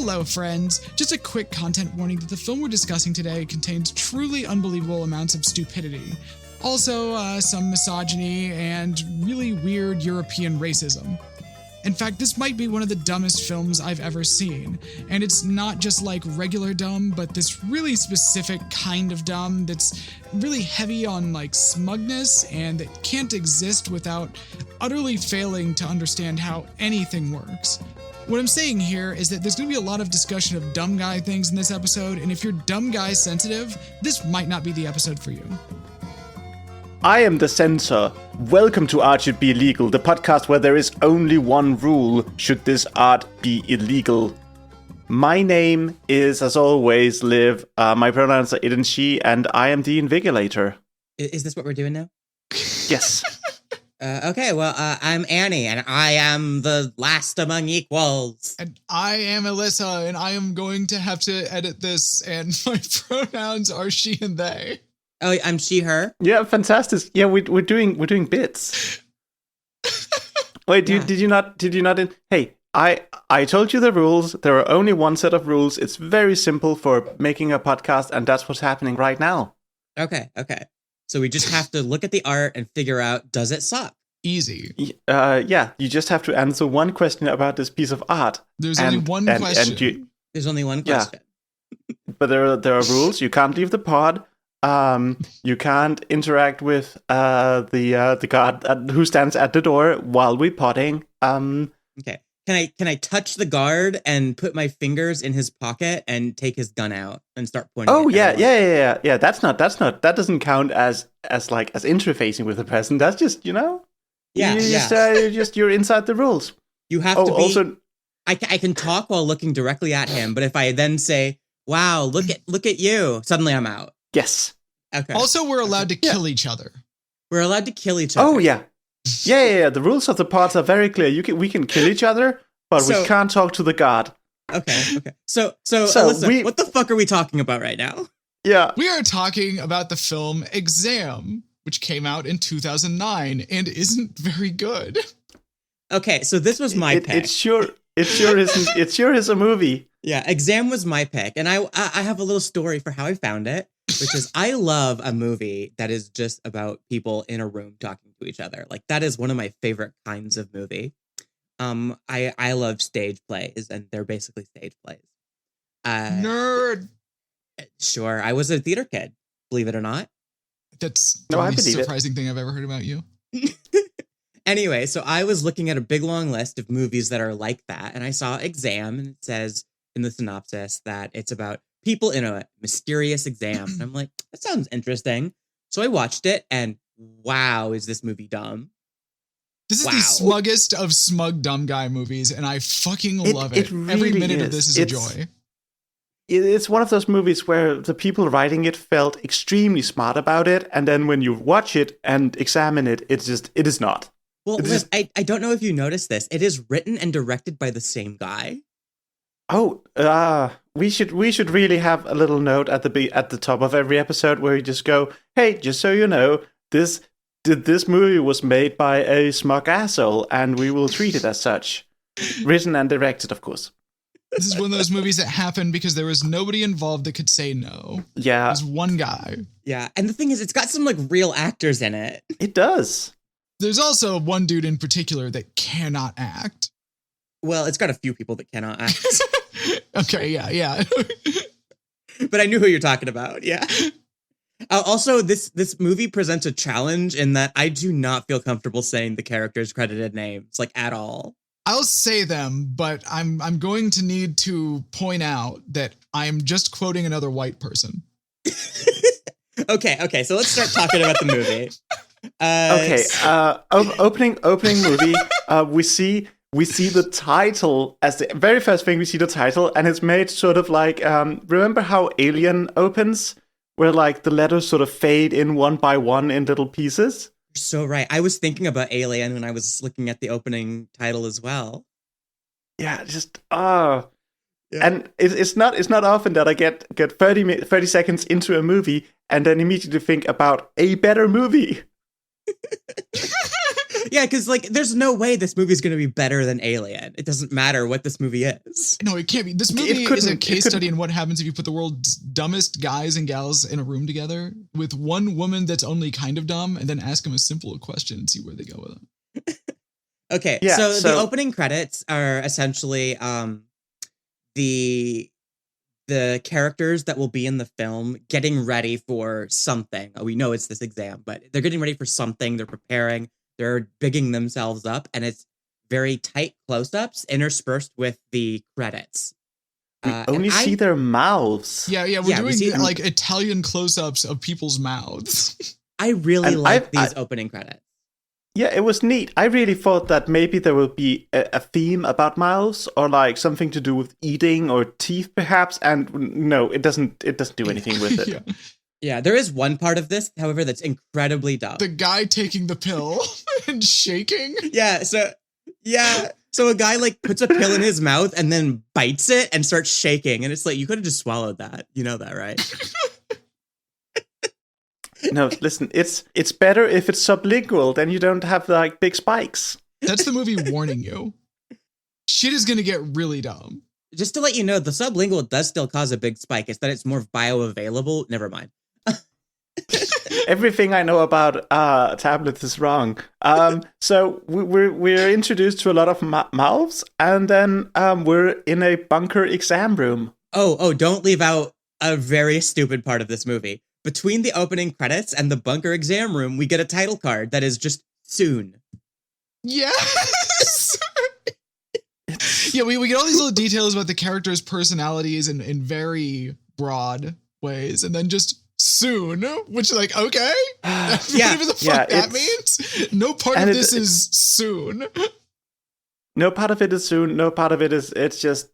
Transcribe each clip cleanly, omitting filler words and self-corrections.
Hello, friends. Just a quick content warning that the film we're discussing today contains truly unbelievable amounts of stupidity. Also, some misogyny and really weird European racism. In fact, this might be one of the dumbest films I've ever seen. And it's not just like regular dumb, but this really specific kind of dumb that's really heavy on like smugness and that can't exist without utterly failing to understand how anything works. What I'm saying here is that there's going to be a lot of discussion of dumb guy things in this episode, and if you're dumb guy sensitive, this might not be the episode for you. I am the censor. Welcome to Art Should Be Illegal, the podcast where there is only one rule should this art be illegal. My name is, as always, Liv. My pronouns are it and she, and I am the Invigilator. Is this what we're doing now? Yes. Okay, well, I'm Annie, and I am the last among equals. And I am Elissa, and I am going to have to edit this, and my pronouns are she and they. Oh, I'm she, her? Yeah, fantastic. Yeah, we're doing bits. Wait, did you not? Hey, I told you the rules. There are only one set of rules. It's very simple for making a podcast, and that's what's happening right now. Okay. So we just have to look at the art and figure out, does it suck? Easy. Yeah, you just have to answer one question about this piece of art. There's only one question. There's only one question. Yeah. But there are rules. You can't leave the pod. You can't interact with the guard who stands at the door while we're potting. Okay. Can I touch the guard and put my fingers in his pocket and take his gun out and start pointing? Oh yeah. That doesn't count as interfacing with the person. That's just you're inside the rules. You have to be. Also, I can talk while looking directly at him, but if I then say, "Wow, look at you," suddenly I'm out. Yes. Okay. Also, we're allowed to kill each other. We're allowed to kill each other. Oh yeah. Yeah. The rules of the pods are very clear. We can kill each other, but we can't talk to the guard. Okay. So Elissa, what the fuck are we talking about right now? Yeah. We are talking about the film Exam, which came out in 2009 and isn't very good. Okay, so this was my pick. It sure is a movie. Yeah, Exam was my pick, and I have a little story for how I found it, which is I love a movie that is just about people in a room talking to each other. Like, that is one of my favorite kinds of movie. I love stage plays, and they're basically stage plays. Nerd. Sure, I was a theater kid, believe it or not. That's the most surprising thing I've ever heard about you. Anyway, so I was looking at a big long list of movies that are like that, and I saw Exam, and it says in the synopsis that it's about people in a mysterious exam. And I'm like, that sounds interesting. So I watched it, and wow, is this movie dumb. This is the smuggest of smug dumb guy movies, and I fucking love it. Really Every minute of this is a joy. It's one of those movies where the people writing it felt extremely smart about it, and then when you watch it and examine it, it is not. Well, Liz, I don't know if you noticed this. It is written and directed by the same guy. Oh, we should really have a little note at the top of every episode where we just go, hey, just so you know, this movie was made by a smug asshole, and we will treat it as such. Written and directed, of course. This is one of those movies that happened because there was nobody involved that could say no. Yeah. There's one guy. Yeah, and the thing is, it's got some like real actors in it. It does. There's also one dude in particular that cannot act. Well, it's got a few people that cannot act. Okay, yeah. But I knew who you're talking about, yeah. Also, this movie presents a challenge in that I do not feel comfortable saying the characters' credited names, like, at all. I'll say them, but I'm going to need to point out that I'm just quoting another white person. Okay, so let's start talking about the movie. Opening movie. We see the title as the very first thing. We see the title, and it's made sort of like remember how Alien opens, where like the letters sort of fade in one by one in little pieces. You're so right. I was thinking about Alien when I was looking at the opening title as well. Yeah, just Yeah. And it's not often that I get 30 seconds into a movie and then immediately think about a better movie. Yeah, because like, there's no way this movie is going to be better than Alien. It doesn't matter what this movie is. No, it can't be. This movie is a case study in what happens if you put the world's dumbest guys and gals in a room together with one woman that's only kind of dumb, and then ask them a simple question and see where they go with it. Okay, Yeah, so so- the opening credits are essentially the characters that will be in the film getting ready for something. We know it's this exam, but they're getting ready for something. They're preparing. They're bigging themselves up, and it's very tight close-ups interspersed with the credits. We only see their mouths. Yeah, we're doing like Italian close-ups of people's mouths. I really And like these opening credits. Yeah, it was neat. I really thought that maybe there will be a theme about mouths, or like something to do with eating or teeth, perhaps. And no, it doesn't. It doesn't do anything with it. Yeah, there is one part of this, however, that's incredibly dumb. The guy taking the pill and shaking. So a guy like puts a pill in his mouth and then bites it and starts shaking, and it's like, you could have just swallowed that. You know that, right? No, listen, it's better if it's sublingual, then you don't have like big spikes. That's the movie warning you. Shit is gonna get really dumb. Just to let you know, the sublingual does still cause a big spike. It's that it's more bioavailable. Never mind. Everything I know about tablets is wrong. So we're introduced to a lot of mouths, and then we're in a bunker exam room. Oh, don't leave out a very stupid part of this movie. Between the opening credits and the bunker exam room, we get a title card that is just soon. Yes! Yeah, we get all these little details about the characters' personalities in very broad ways, and then just soon, which like, okay, whatever the fuck that means. No part of this is soon. No part of it is soon. No part of it is. It's just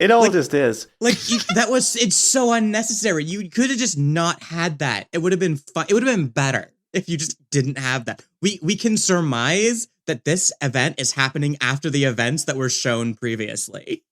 it all just is. Like it's so unnecessary. You could have just not had that. It would have been fun. It would have been better if you just didn't have that. We can surmise that this event is happening after the events that were shown previously.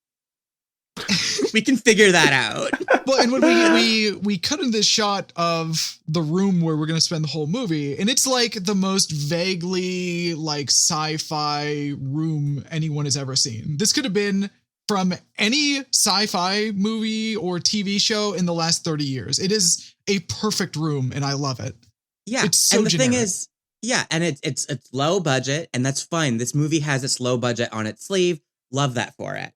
We can figure that out. Well, and when we cut in this shot of the room where we're going to spend the whole movie, and it's like the most vaguely like sci-fi room anyone has ever seen. This could have been from any sci-fi movie or TV show in the last 30 years. It is a perfect room, and I love it. Yeah, it's so and the generic. thing is, and it's low budget, and that's fine. This movie has its low budget on its sleeve. Love that for it.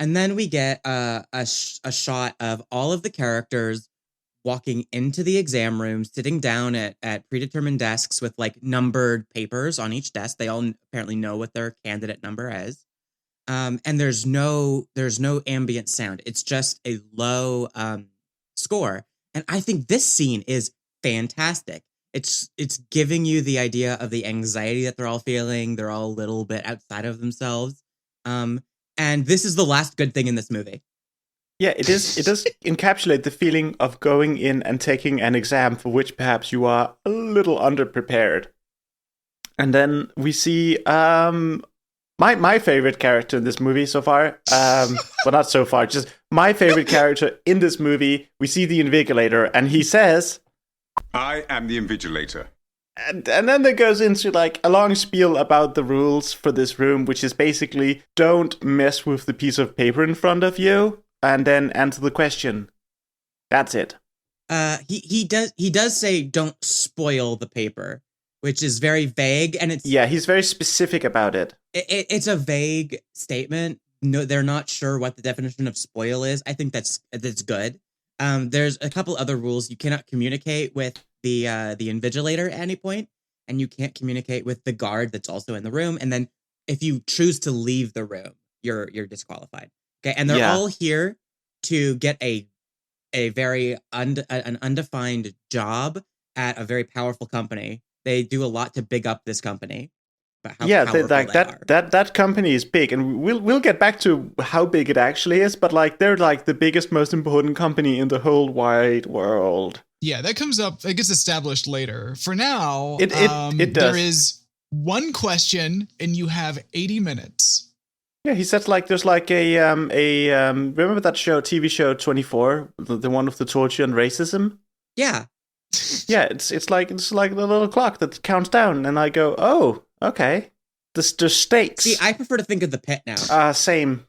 And then we get a shot of all of the characters walking into the exam room, sitting down at predetermined desks with like numbered papers on each desk. They all apparently know what their candidate number is. And there's no ambient sound. It's just a low score. And I think this scene is fantastic. It's giving you the idea of the anxiety that they're all feeling. They're all a little bit outside of themselves. And this is the last good thing in this movie. Yeah, it is. It does encapsulate the feeling of going in and taking an exam for which perhaps you are a little underprepared. And then we see my favorite character in this movie so far. Well, not so far, just my favorite character in this movie. We see the Invigilator, and he says, "I am the Invigilator." And then there goes into like a long spiel about the rules for this room, which is basically don't mess with the piece of paper in front of you, and then answer the question. That's it. He does say don't spoil the paper, which is very vague, and he's very specific about it. It's a vague statement. No, they're not sure what the definition of spoil is. I think that's good. There's a couple other rules. You cannot communicate with the Invigilator at any point, and you can't communicate with the guard that's also in the room. And then if you choose to leave the room, you're disqualified. Okay, and they're all here to get a very an undefined job at a very powerful company. They do a lot to big up this company. But how powerful they are. that company is big, and we'll get back to how big it actually is. But like they're like the biggest, most important company in the whole wide world. Yeah, that comes up. It gets established later. For now, it does. There is one question, and you have 80 minutes. Yeah, he says like there's like a remember that TV show 24, the one with the torture and racism. Yeah. Yeah, it's like the little clock that counts down, and I go, oh, okay. The stakes. See, I prefer to think of the pit now. Same.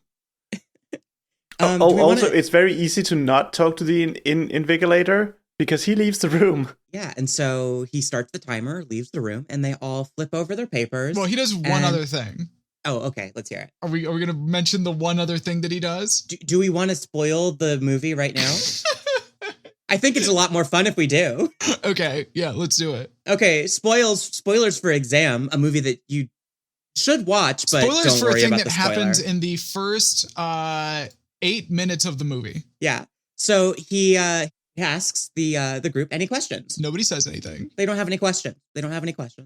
Also, it's very easy to not talk to the invigilator because he leaves the room. Yeah, and so he starts the timer, leaves the room, and they all flip over their papers. Well, he does one other thing. Oh, okay. Let's hear it. Are we going to mention the one other thing that he does? Do we want to spoil the movie right now? I think it's a lot more fun if we do. Okay, yeah, let's do it. Okay, spoilers for Exam, a movie that you should watch, but spoilers don't for worry a thing about that the spoiler. happens in the first 8 minutes of the movie. Yeah. So he asks the group any questions. Nobody says anything. They don't have any questions.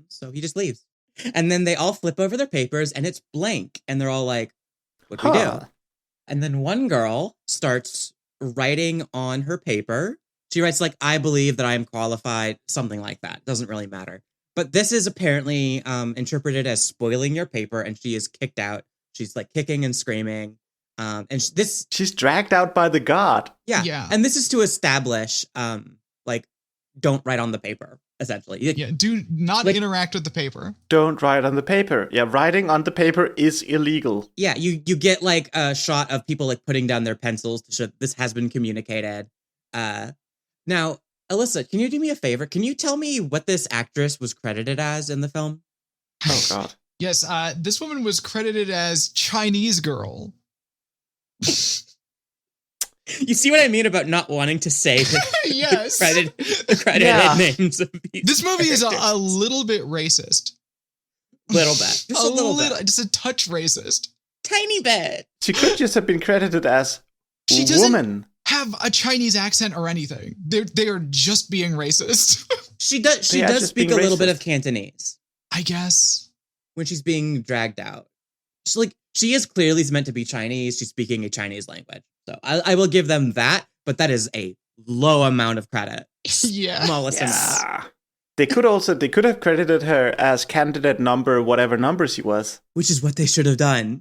So he just leaves. And then they all flip over their papers and it's blank. And they're all like, what do we do? And then one girl starts writing on her paper. She writes like, I believe that I am qualified, something like that. Doesn't really matter. But this is apparently interpreted as spoiling your paper, and she is kicked out. She's like kicking and screaming. She's dragged out by the guard. Yeah. And this is to establish, like, don't write on the paper, essentially. Yeah, do not interact with the paper. Don't write on the paper. Yeah, writing on the paper is illegal. Yeah, you get like a shot of people like putting down their pencils to show this has been communicated. Now, Elissa, can you do me a favor? Can you tell me what this actress was credited as in the film? Oh, God. Yes, this woman was credited as Chinese girl. You see what I mean about not wanting to say yes. the credited names of these This movie characters. is a little bit racist. Little bit. Just a little bit. Just a touch racist. Tiny bit. She could just have been credited as she woman. Have a Chinese accent or anything. They are just being racist. She does speak a little bit of Cantonese, I guess, when she's being dragged out. She is clearly meant to be Chinese. She's speaking a Chinese language. So I will give them that, but that is a low amount of credit. Yeah. Smallest amount. Yeah. They could have credited her as candidate number, whatever number she was. Which is what they should have done.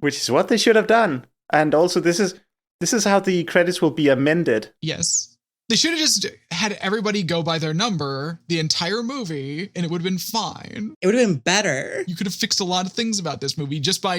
And also this is how the credits will be amended. Yes. They should have just had everybody go by their number the entire movie, and it would have been fine. It would have been better. You could have fixed a lot of things about this movie just by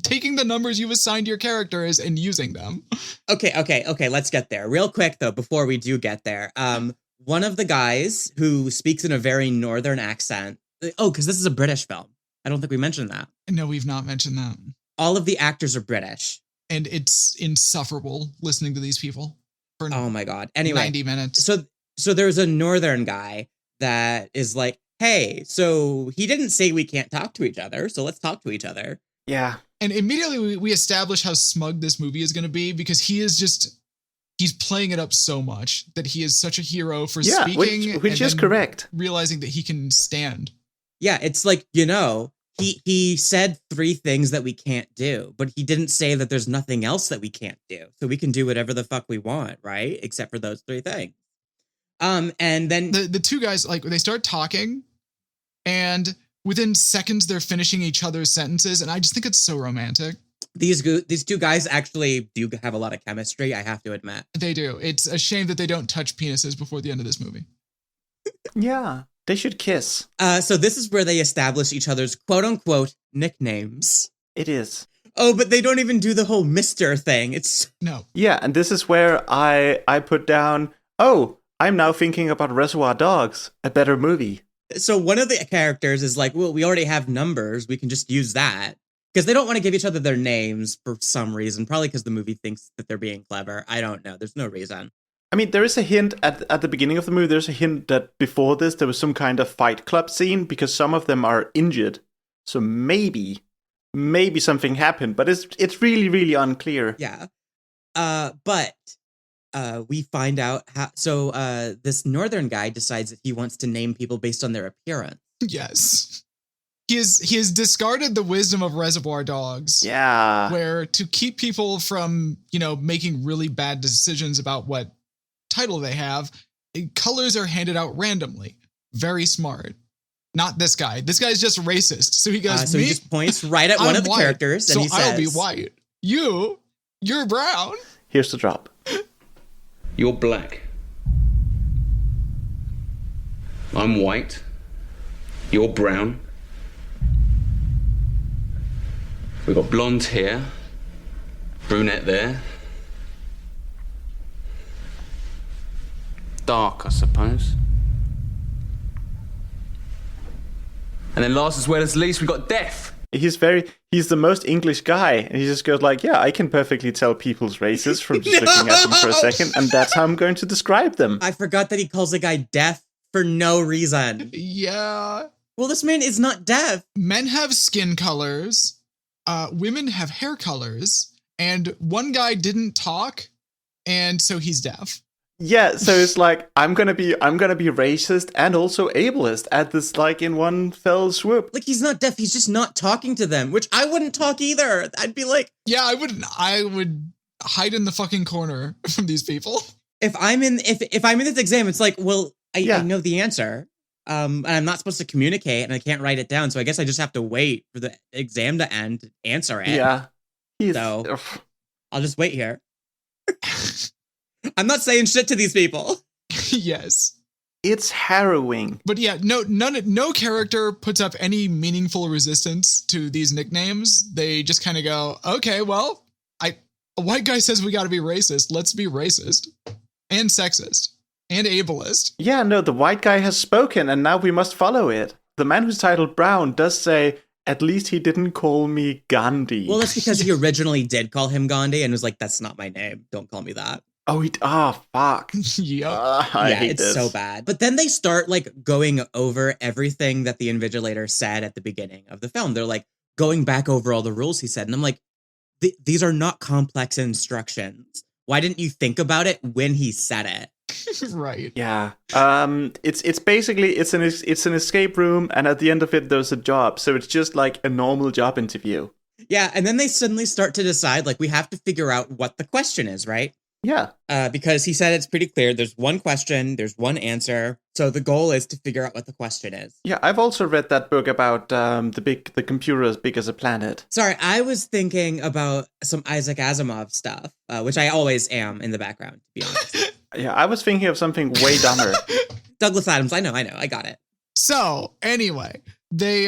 taking the numbers you've assigned your characters and using them. Okay, let's get there. Real quick, though, before we do get there. One of the guys who speaks in a very northern accent. Oh, because this is a British film. I don't think we mentioned that. No, we've not mentioned that. All of the actors are British. And it's insufferable listening to these people. Oh my God. Anyway. 90 minutes. So there's a northern guy that is like, hey, so he didn't say we can't talk to each other, so let's talk to each other. Yeah. And immediately we establish how smug this movie is going to be because he's playing it up so much that he is such a hero for speaking. Which is correct. Realizing that he can stand. Yeah, it's like, he said 3 things that we can't do, but he didn't say that there's nothing else that we can't do. So we can do whatever the fuck we want, right? Except for those 3 things. And then the 2 guys, like, they start talking and within seconds they're finishing each other's sentences. And I just think it's so romantic. These 2 guys actually do have a lot of chemistry, I have to admit. They do. It's a shame that they don't touch penises before the end of this movie. Yeah. They should kiss. So this is where they establish each other's quote-unquote nicknames. It is. Oh, but they don't even do the whole Mr. thing. No. Yeah, and this is where I put down, I'm now thinking about Reservoir Dogs, a better movie. So one of the characters is like, well, we already have numbers. We can just use that. Because they don't want to give each other their names for some reason. Probably because the movie thinks that they're being clever. I don't know. There's no reason. I mean, there is a hint at the beginning of the movie. There's a hint that before this, there was some kind of fight club scene because some of them are injured. So maybe something happened, but it's really, really unclear. Yeah. But we find out how. So this northern guy decides that he wants to name people based on their appearance. Yes. He has discarded the wisdom of Reservoir Dogs. Yeah. Where to keep people from, making really bad decisions about what title they have, colors are handed out randomly. Very smart. Not this guy. This guy's just racist. So he goes, he just points right at one of the white, characters and he says, I'll be white. You're brown. Here's the drop. You're black. I'm white. You're brown. We've got blonde here, brunette there. Dark, I suppose. And then last as well as least, we've got deaf. He's the most English guy. And he just goes like, yeah, I can perfectly tell people's races from just looking at them for a second. And that's how I'm going to describe them. I forgot that he calls the guy deaf for no reason. Yeah. Well, this man is not deaf. Men have skin colors. Women have hair colors. And one guy didn't talk. And so he's deaf. Yeah, so it's like I'm gonna be racist and also ableist at this like in one fell swoop. Like, he's not deaf, he's just not talking to them, which I wouldn't talk either. I'd be like, yeah, I would hide in the fucking corner from these people. If I'm in this exam, it's like, well, I know the answer. And I'm not supposed to communicate and I can't write it down, so I guess I just have to wait for the exam to end to answer it. Yeah. So I'll just wait here. I'm not saying shit to these people. Yes. It's harrowing. But yeah, no character puts up any meaningful resistance to these nicknames. They just kind of go, okay, well, a white guy says we got to be racist. Let's be racist and sexist and ableist. Yeah, no, the white guy has spoken and now we must follow it. The man who's titled Brown does say, at least he didn't call me Gandhi. Well, that's because he originally did call him Gandhi and was like, that's not my name. Don't call me that. Oh, fuck. Yeah. I hate it's this. so bad. But then they start like going over everything that the invigilator said at the beginning of the film. They're like going back over all the rules he said. And I'm like, these are not complex instructions. Why didn't you think about it when he said it? Right. Yeah. It's basically it's an escape room, and at the end of it there's a job. So it's just like a normal job interview. Yeah, and then they suddenly start to decide like we have to figure out what the question is, right? Yeah. Because he said it's pretty clear. There's one question, there's one answer. So the goal is to figure out what the question is. Yeah, I've also read that book about the computer as big as a planet. Sorry, I was thinking about some Isaac Asimov stuff, which I always am in the background, to be honest. Yeah, I was thinking of something way dumber. Douglas Adams, I know, I got it. So anyway, they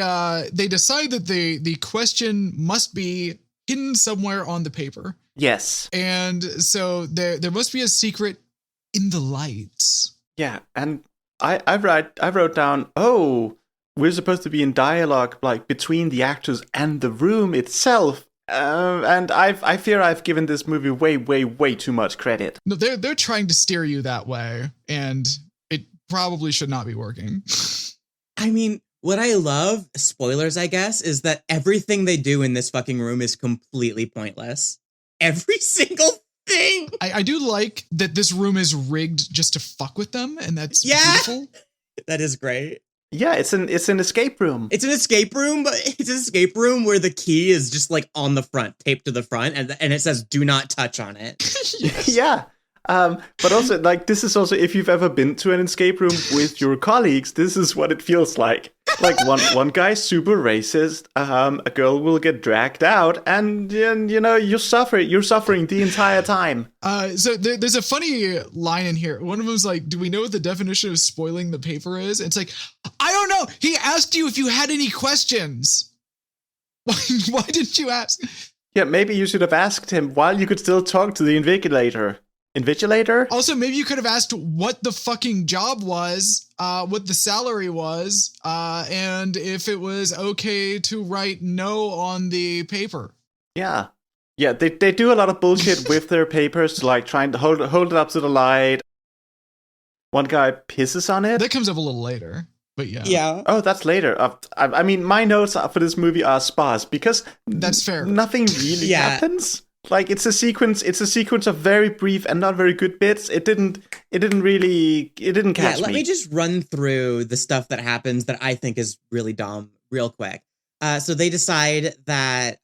decide that the question must be hidden somewhere on the paper. Yes. And so there must be a secret in the lights. Yeah, and I wrote down, oh, we're supposed to be in dialogue like between the actors and the room itself. And I fear I've given this movie way too much credit. No, they're trying to steer you that way, and it probably should not be working. I mean, what I love, spoilers, I guess, is that everything they do in this fucking room is completely pointless. Every single thing. I do like that this room is rigged just to fuck with them, and that's beautiful. That is great. Yeah, it's an escape room. It's an escape room, but it's an escape room where the key is just like on the front, taped to the front, and it says "Do not touch" on it. Yes. Yeah. But also, like, this is also, if you've ever been to an escape room with your colleagues, this is what it feels like. Like, one guy's super racist, a girl will get dragged out, and, you know, you're suffering the entire time. So there's a funny line in here. One of them's like, do we know what the definition of spoiling the paper is? It's like, I don't know. He asked you if you had any questions. Why didn't you ask? Yeah, maybe you should have asked him while you could still talk to the invigilator. Invigilator? Also, maybe you could have asked what the fucking job was, what the salary was, and if it was okay to write no on the paper. Yeah. Yeah, they do a lot of bullshit with their papers, like trying to hold it up to the light. One guy pisses on it. That comes up a little later, but yeah. Yeah. Oh, that's later. I mean, my notes for this movie are sparse because That's fair. nothing really happens. Like, it's a sequence of very brief and not very good bits. It didn't catch me. Let me just run through the stuff that happens that I think is really dumb real quick. So they decide that,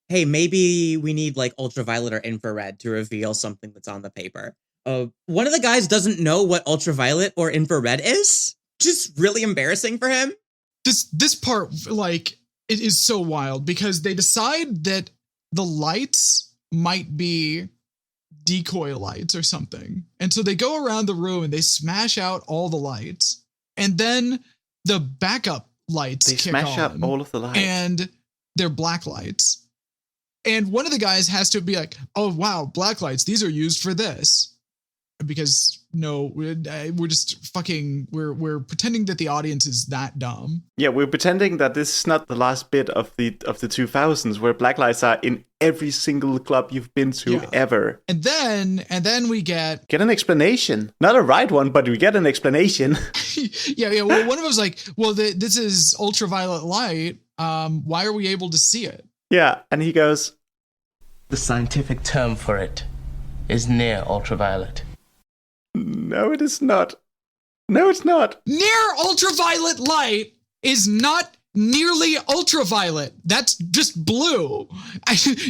hey, maybe we need like ultraviolet or infrared to reveal something that's on the paper. One of the guys doesn't know what ultraviolet or infrared is. Just really embarrassing for him. This part, like, it is so wild because they decide that the lights might be decoy lights or something. And so they go around the room and they smash out all the lights. And then the backup lights kick on. They smash out all of the lights. And they're black lights. And one of the guys has to be like, oh, wow, black lights, these are used for this. Because no, we're just fucking, we're pretending that the audience is that dumb. Yeah, we're pretending that this is not the last bit of the 2000s where black lights are in every single club you've been to ever. And then we get an explanation. Not a right one, but we get an explanation. yeah. Well, one of them was like, well, this is ultraviolet light. Why are we able to see it? Yeah, and he goes, the scientific term for it is near ultraviolet. No, it is not. No, it's not. Near ultraviolet light is not nearly ultraviolet. That's just blue.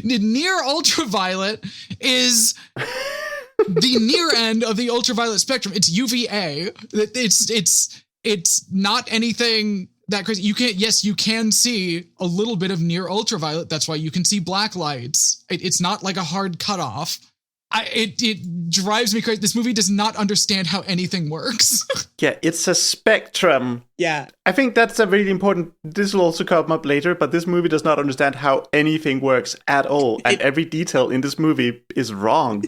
Near ultraviolet is the near end of the ultraviolet spectrum. It's UVA. It's not anything that crazy. You can see a little bit of near ultraviolet. That's why you can see black lights. It's not like a hard cutoff. It drives me crazy. This movie does not understand how anything works. Yeah, it's a spectrum. Yeah. I think that's a really important, this will also come up later, but this movie does not understand how anything works at all. And every detail in this movie is wrong.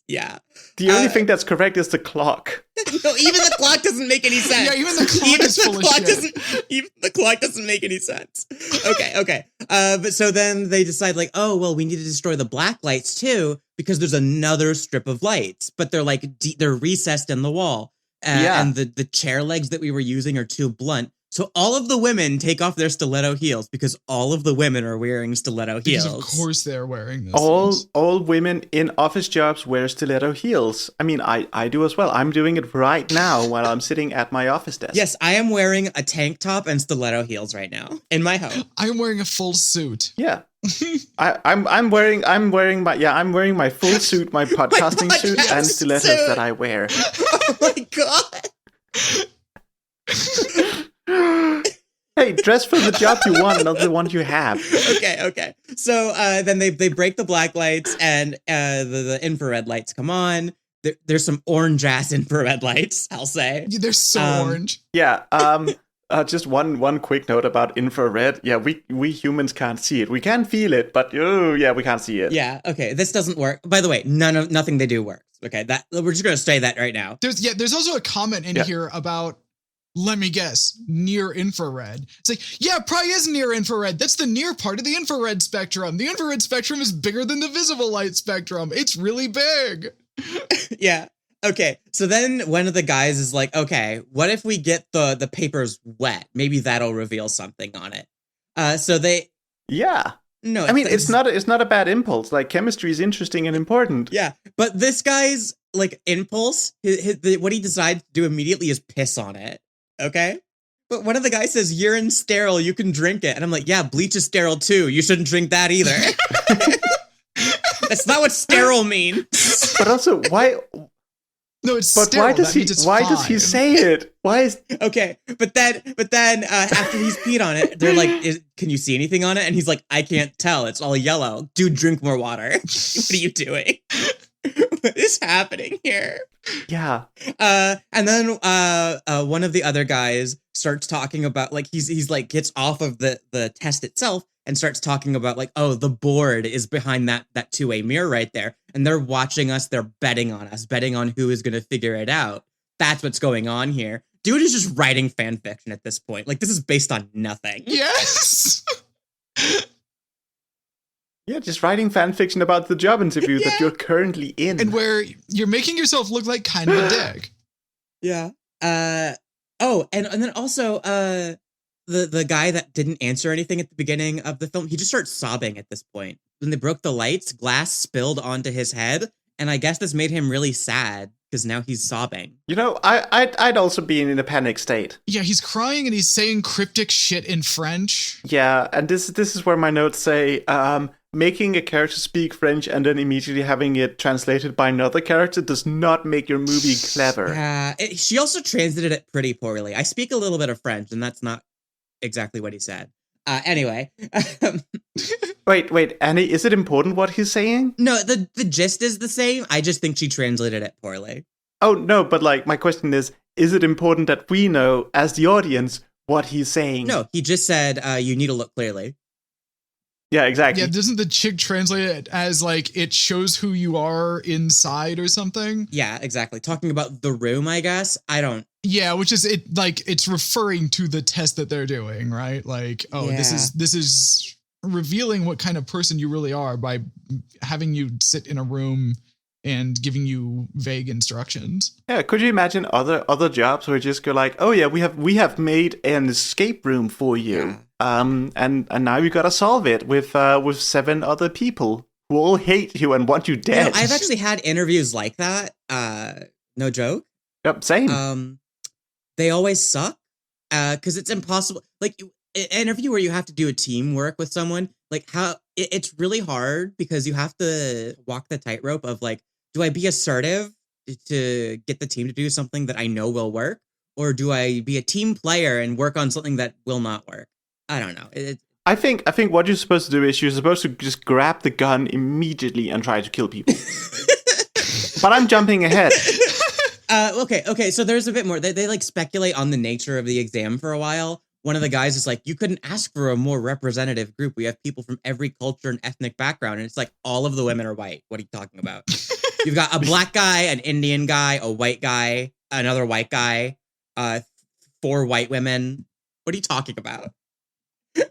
Yeah. The only thing that's correct is the clock. No, even the clock doesn't make any sense. Yeah, even the clock is full of shit. Even the clock doesn't make any sense. Okay. But so then they decide like, oh, well, we need to destroy the black lights too, because there's another strip of lights, but they're like, they're recessed in the wall. And the chair legs that we were using are too blunt. So all of the women take off their stiletto heels because all of the women are wearing stiletto heels. Because of course they're wearing this. All women in office jobs wear stiletto heels. I mean, I do as well. I'm doing it right now while I'm sitting at my office desk. Yes, I am wearing a tank top and stiletto heels right now in my home. I'm wearing a full suit. Yeah. I'm wearing my full suit, my podcasting suit, and stilettos that I wear. Oh my god. Hey, dress for the job you want, not the one you have. Okay. So then they break the black lights and the infrared lights come on. There's some orange ass infrared lights, I'll say. They're so orange. Yeah. Just one quick note about infrared. Yeah, we humans can't see it. We can feel it, but we can't see it. Yeah. Okay. This doesn't work. By the way, nothing they do works. Okay. That we're just gonna say that right now. There's also a comment in here about, let me guess, near infrared. It's like, yeah, it probably is near infrared. That's the near part of the infrared spectrum. The infrared spectrum is bigger than the visible light spectrum. It's really big. Yeah. Okay. So then one of the guys is like, okay, what if we get the papers wet? Maybe that'll reveal something on it. So they... Yeah. No, I mean, it's not a bad impulse. Like, chemistry is interesting and important. Yeah. But this guy's, like, impulse, what he decides to do immediately is piss on it. Okay? But one of the guys says, urine's sterile, you can drink it. And I'm like, yeah, bleach is sterile too. You shouldn't drink that either. That's not what sterile means. But also, why... No, it's but sterile. Why does he say it? Why is... Okay, but then after he's peed on it, they're like, can you see anything on it? And he's like, I can't tell. It's all yellow. Dude, drink more water. What are you doing? What is happening here? Yeah. And then one of the other guys starts talking about, like, he's like, gets off of the test itself and starts talking about, like, oh, the board is behind that two-way mirror right there. And they're watching us. They're betting on us, betting on who is going to figure it out. That's what's going on here. Dude is just writing fan fiction at this point. Like, this is based on nothing. Yes. Yeah, just writing fan fiction about the job interview that you're currently in. And where you're making yourself look like kind of a dick. Yeah. Oh, and then also, the guy that didn't answer anything at the beginning of the film, he just starts sobbing at this point. When they broke the lights, glass spilled onto his head, and I guess this made him really sad because now he's sobbing. You know, I'd also be in a panic state. Yeah, he's crying and he's saying cryptic shit in French. Yeah, and this is where my notes say, making a character speak French and then immediately having it translated by another character does not make your movie clever. Yeah, she also translated it pretty poorly. I speak a little bit of French, and that's not exactly what he said. Anyway. Wait, Annie, is it important what he's saying? No, the gist is the same. I just think she translated it poorly. Oh, no, but like, my question is it important that we know, as the audience, what he's saying. No, he just said, you need to look clearly. Yeah, exactly. Yeah, doesn't the chick translate it as like it shows who you are inside or something? Yeah, exactly. Talking about the room, I guess. I don't. Yeah, which is it like it's referring to the test that they're doing, right? Like, oh, Yeah. this is revealing what kind of person you really are by having you sit in a room and giving you vague instructions. Yeah, could you imagine other jobs where you just go like, oh yeah, we have made an escape room for you, and now you gotta solve it with 7 other people who all hate you and want you dead. You know, I've actually had interviews like that. No joke. Yep, same. They always suck because it's impossible. Like an interview where you have to do a teamwork with someone, like how it's really hard because you have to walk the tightrope of like, do I be assertive to get the team to do something that I know will work? Or do I be a team player and work on something that will not work? I don't know. I think what you're supposed to do is you're supposed to just grab the gun immediately and try to kill people. But I'm jumping ahead. Okay. So there's a bit more. They like speculate on the nature of the exam for a while. One of the guys is like, you couldn't ask for a more representative group. We have people from every culture and ethnic background. And it's like, all of the women are white. What are you talking about? You've got a black guy, an Indian guy, a white guy, another white guy, 4 white women. What are you talking about?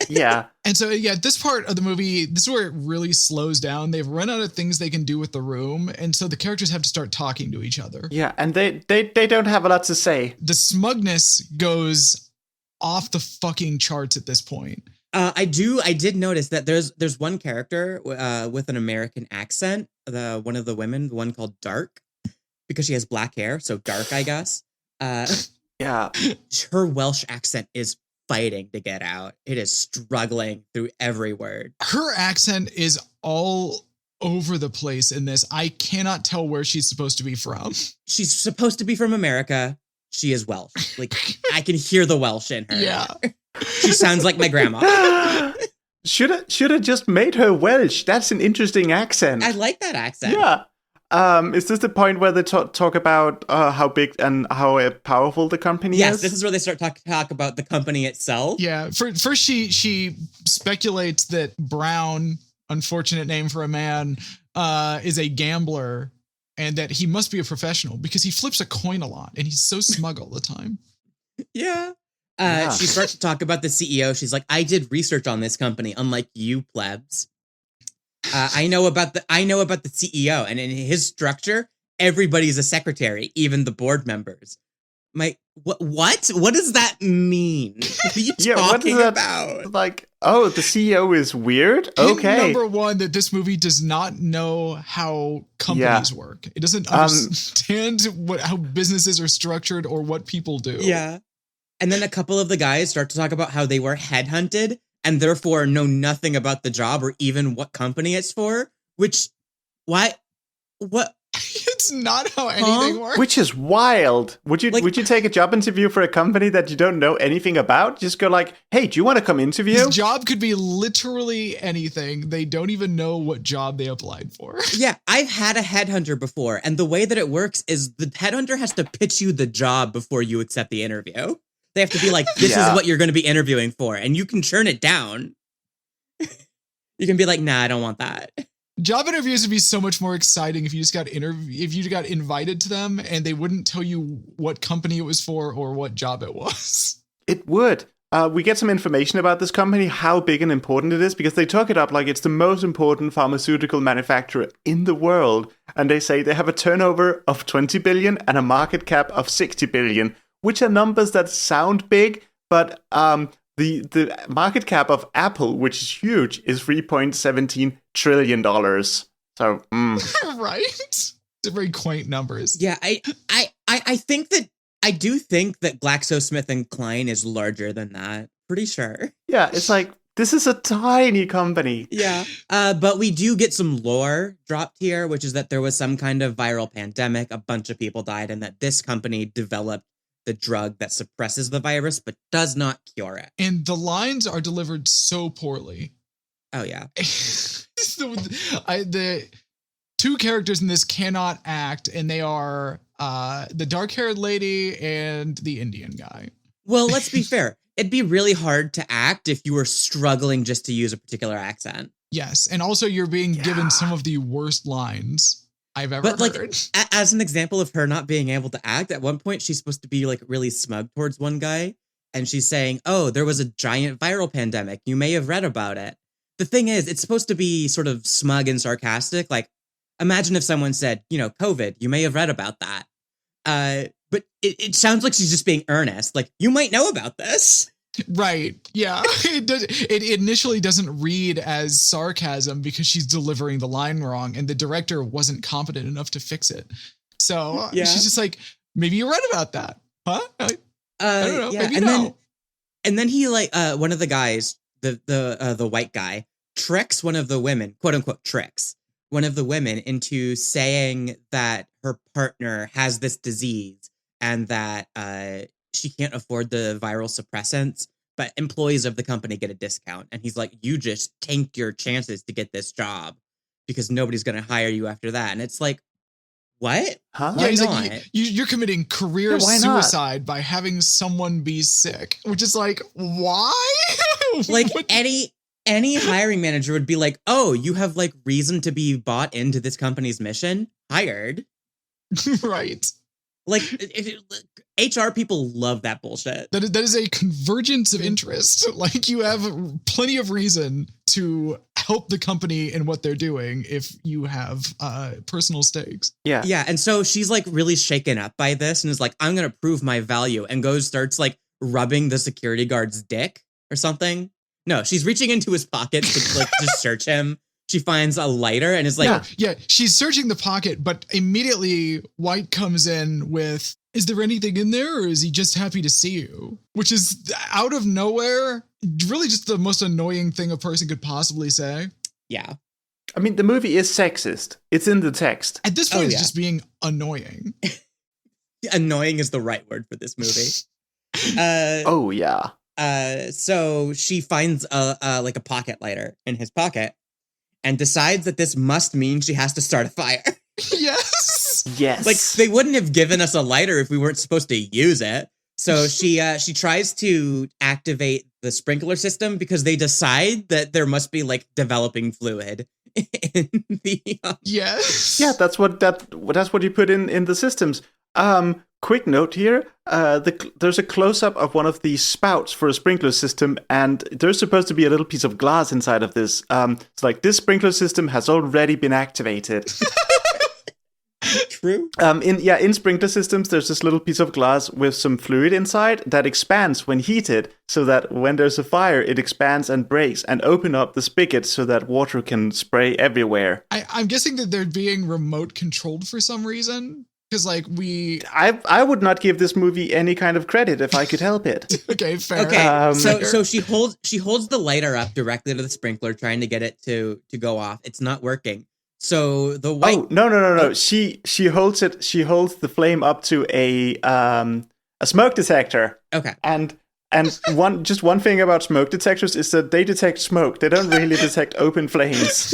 Yeah. And so, yeah, this part of the movie, this is where it really slows down. They've run out of things they can do with the room. And so the characters have to start talking to each other. Yeah, and they don't have a lot to say. The smugness goes off the fucking charts at this point. I did notice that there's one character with an American accent. One of the women, the one called Dark, because she has black hair, so Dark, I guess. Yeah. Her Welsh accent is fighting to get out. It is struggling through every word. Her accent is all over the place in this. I cannot tell where she's supposed to be from. She's supposed to be from America. She is Welsh. Like, I can hear the Welsh in her. Yeah. She sounds like my grandma. Should have just made her Welsh. That's an interesting accent. I like that accent. Yeah. Is this the point where they talk about how big and how powerful the company is? Yes, this is where they start talk about the company itself. Yeah. First, she speculates that Brown, unfortunate name for a man, is a gambler and that he must be a professional because he flips a coin a lot and he's so smug all the time. Yeah. She starts to talk about the CEO. She's like, I did research on this company, unlike you plebs. I know about the CEO, and in his structure, everybody's a secretary, even the board members. What does that mean? What are you talking about? Like, oh, the CEO is weird? Okay. Number one, that this movie does not know how companies work. It doesn't understand how businesses are structured or what people do. Yeah. And then a couple of the guys start to talk about how they were headhunted and therefore know nothing about the job or even what company it's for, which, what? It's not how anything works. Which is wild. Would you take a job interview for a company that you don't know anything about? Just go like, hey, do you want to come interview? This job could be literally anything. They don't even know what job they applied for. Yeah, I've had a headhunter before, and the way that it works is the headhunter has to pitch you the job before you accept the interview. They have to be like, this is what you're going to be interviewing for, and you can churn it down. You can be like, nah, I don't want that. Job interviews would be so much more exciting if you just got invited to them and they wouldn't tell you what company it was for or what job it was. It would. We get some information about this company, how big and important it is, because they talk it up like it's the most important pharmaceutical manufacturer in the world. And they say they have a turnover of 20 billion and a market cap of 60 billion, which are numbers that sound big, but the market cap of Apple, which is huge, is $3.17 trillion. So, Right? They're very quaint numbers. Yeah, I think that I do think that GlaxoSmithKline is larger than that. Pretty sure. Yeah, it's like, this is a tiny company. Yeah. But we do get some lore dropped here, which is that there was some kind of viral pandemic, a bunch of people died, and that this company developed the drug that suppresses the virus but does not cure it. And the lines are delivered so poorly. Oh, yeah. The two characters in this cannot act, and they are the dark-haired lady and the Indian guy. Well, let's be fair. it'd be really hard to act if you were struggling just to use a particular accent. Yes, and also you're being given some of the worst lines I've ever But like, heard. as an example of her not being able to act, at one point she's supposed to be like really smug towards one guy, and she's saying, "Oh, there was a giant viral pandemic. You may have read about it." The thing is, it's supposed to be sort of smug and sarcastic. Like, imagine if someone said, "COVID, you may have read about that." But it sounds like she's just being earnest. Like, you might know about this. Right. Yeah. It initially doesn't read as sarcasm because she's delivering the line wrong and the director wasn't competent enough to fix it. So she's just like, maybe you read about that. Huh? I don't know. Yeah. Maybe and no. then he one of the guys, the white guy, tricks one of the women, quote unquote tricks one of the women into saying that her partner has this disease and that she can't afford the viral suppressants, but employees of the company get a discount. And he's like, you just tanked your chances to get this job because nobody's going to hire you after that. And it's like, what? Huh? Yeah, Why he's not? like, you're committing career why not? suicide by having someone be sick, which is like, why? Like What- any hiring manager would be like, oh, you have like reason to be bought into this company's mission? Hired. right. Like HR people love that bullshit. That is a convergence of interest. Like you have plenty of reason to help the company in what they're doing if you have personal stakes. Yeah. Yeah, and so she's like really shaken up by this and is like, I'm gonna prove my value, and starts like rubbing the security guard's dick or something. No, she's reaching into his pocket to like just search him. She finds a lighter and is like, Yeah, she's searching the pocket, but immediately White comes in with, is there anything in there or is he just happy to see you? Which is out of nowhere, really just the most annoying thing a person could possibly say. yeah. I mean, the movie is sexist. It's in the text. At this point, Oh, it's yeah. just being annoying. Annoying is the right word for this movie. Oh, yeah. So she finds a pocket lighter in his pocket and decides that this must mean she has to start a fire. Yes. Yes. Like, they wouldn't have given us a lighter if we weren't supposed to use it. So she tries to activate the sprinkler system because they decide that there must be like developing fluid in the Yes. Yeah, that's what you put in the systems. Quick note here: there's a close up of one of the spouts for a sprinkler system, and there's supposed to be a little piece of glass inside of this. It's like this sprinkler system has already been activated. True. In sprinkler systems, there's this little piece of glass with some fluid inside that expands when heated, so that when there's a fire, it expands and breaks and open up the spigot so that water can spray everywhere. I'm guessing that they're being remote controlled for some reason. Because like I would not give this movie any kind of credit if I could help it. Okay, fair. Okay, so she holds the lighter up directly to the sprinkler, trying to get it to go off. It's not working. So the white. Oh no! She holds it. She holds the flame up to a smoke detector. Okay. And one thing about smoke detectors is that they detect smoke. They don't really detect open flames.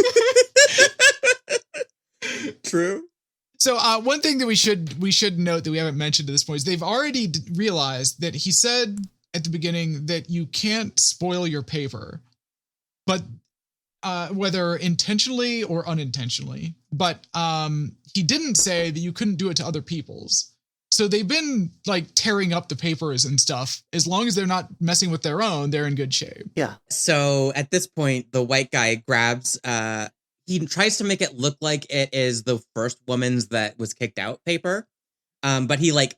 True. So one thing that we should note that we haven't mentioned at this point is they've already realized that he said at the beginning that you can't spoil your paper, but whether intentionally or unintentionally. But he didn't say that you couldn't do it to other people's. So they've been like tearing up the papers and stuff. As long as they're not messing with their own, they're in good shape. Yeah. So at this point, the white guy grabs. He tries to make it look like it is the first woman's that was kicked out paper. But he like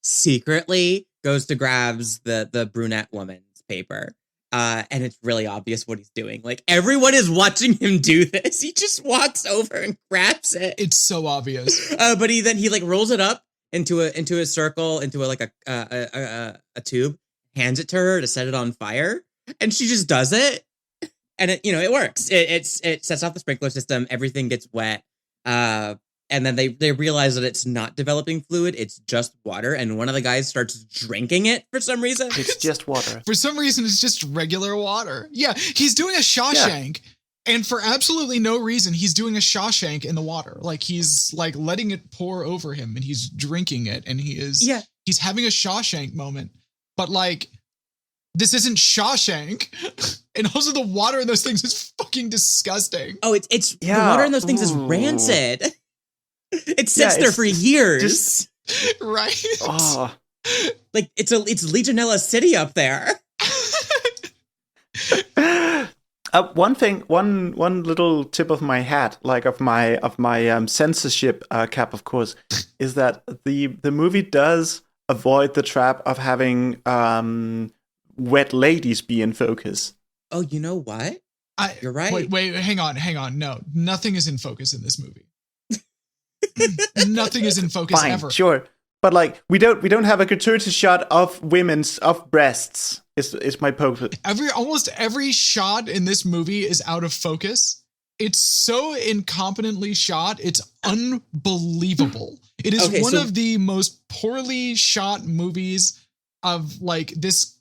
secretly goes to grabs the brunette woman's paper. And it's really obvious what he's doing. Like everyone is watching him do this. He just walks over and grabs it. It's so obvious. But he like rolls it up into a circle, into a tube, hands it to her to set it on fire. And she just does it. And it works. It sets off the sprinkler system. Everything gets wet. And then they realize that it's not developing fluid. It's just water. And one of the guys starts drinking it for some reason. It's just water. For some reason, it's just regular water. Yeah, he's doing a Shawshank. Yeah. And for absolutely no reason, he's doing a Shawshank in the water. Like he's like letting it pour over him and he's drinking it. And he's having a Shawshank moment. But like, this isn't Shawshank. And also the water in those things is fucking disgusting. Oh, it's the water in those things is rancid. It sits there for years. Right? Oh. Like it's Legionella City up there. One little tip of my hat, like of my censorship cap, of course, is that the movie does avoid the trap of having wet ladies be in focus. Oh, you know what? You're right. Wait, hang on. No, nothing is in focus in this movie. Nothing is in focus ever. Sure. But like we don't have a gratuitous shot of women's breasts. Is my purpose. Almost every shot in this movie is out of focus. It's so incompetently shot. It's unbelievable. It is of the most poorly shot movies of like this,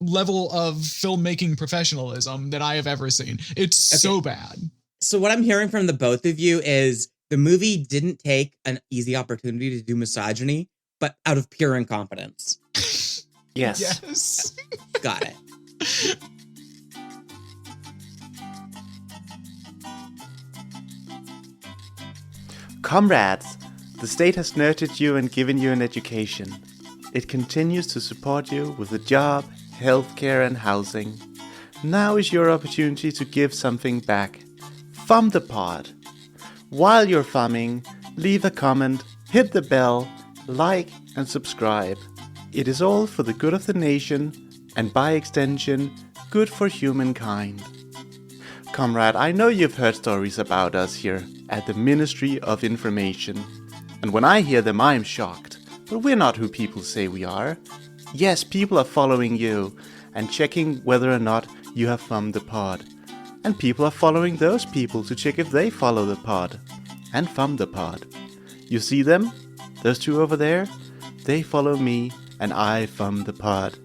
level of filmmaking professionalism that I have ever seen. It's so bad. So what I'm hearing from the both of you is the movie didn't take an easy opportunity to do misogyny, but out of pure incompetence. Yes. Got it. Comrades, the state has nurtured you and given you an education. It continues to support you with a job, healthcare, and housing. Now is your opportunity to give something back. Thumb the pod. While you're thumbing, leave a comment, hit the bell, like, and subscribe. It is all for the good of the nation, and by extension, good for humankind. Comrade, I know you've heard stories about us here at the Ministry of Information. And when I hear them, I'm shocked. But we're not who people say we are. Yes, people are following you and checking whether or not you have thumbed the pod. And people are following those people to check if they follow the pod and thumb the pod. You see them? Those two over there? They follow me and I thumb the pod.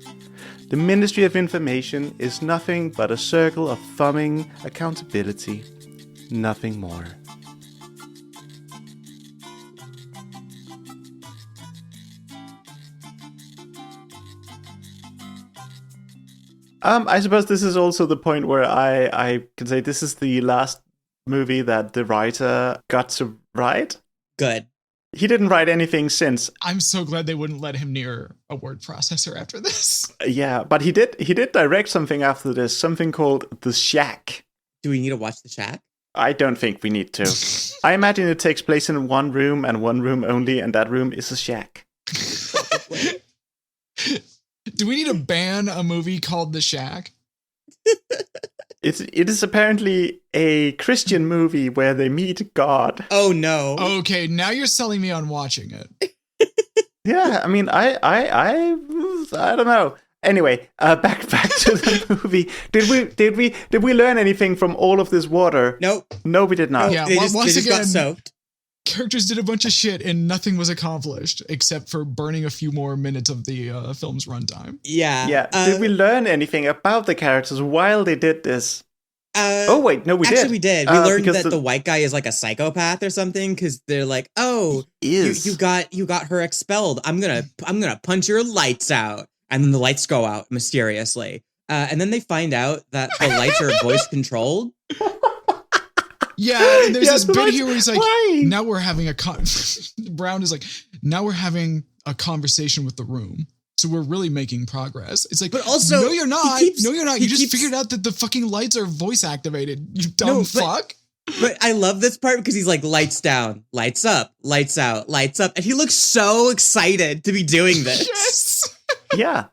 The Ministry of Information is nothing but a circle of thumbing accountability. Nothing more. I suppose this is also the point where I can say this is the last movie that the writer got to write. Good. He didn't write anything since. I'm so glad they wouldn't let him near a word processor after this. Yeah, but he did direct something after this, something called The Shack. Do we need to watch The Shack? I don't think we need to. I imagine it takes place in one room and one room only, and that room is a shack. Do we need to ban a movie called The Shack? It is apparently a Christian movie where they meet God. Oh no. Okay, now you're selling me on watching it. Yeah, I mean, I don't know. Anyway, back to the movie. Did we learn anything from all of this water? Nope. No, we did not. Yeah, They once just again, got soaked. Characters did a bunch of shit and nothing was accomplished except for burning a few more minutes of the film's runtime. Yeah. Yeah. Did we learn anything about the characters while they did this? Oh wait, no, we did. Actually, we did. We learned that because the white guy is like a psychopath or something because they're like, "Oh, you got her expelled. I'm gonna punch your lights out," and then the lights go out mysteriously. And then they find out that the lights are voice controlled. Yeah, and there's this bit here where he's like, why? now we're having Brown is like, now we're having a conversation with the room. So we're really making progress. It's like, but also, no, you're not. No, you're not. You just keeps, figured out that the fucking lights are voice activated. You dumb fuck. But I love this part because he's like, lights down, lights up, lights out, lights up. And he looks so excited to be doing this. Yes. Yeah.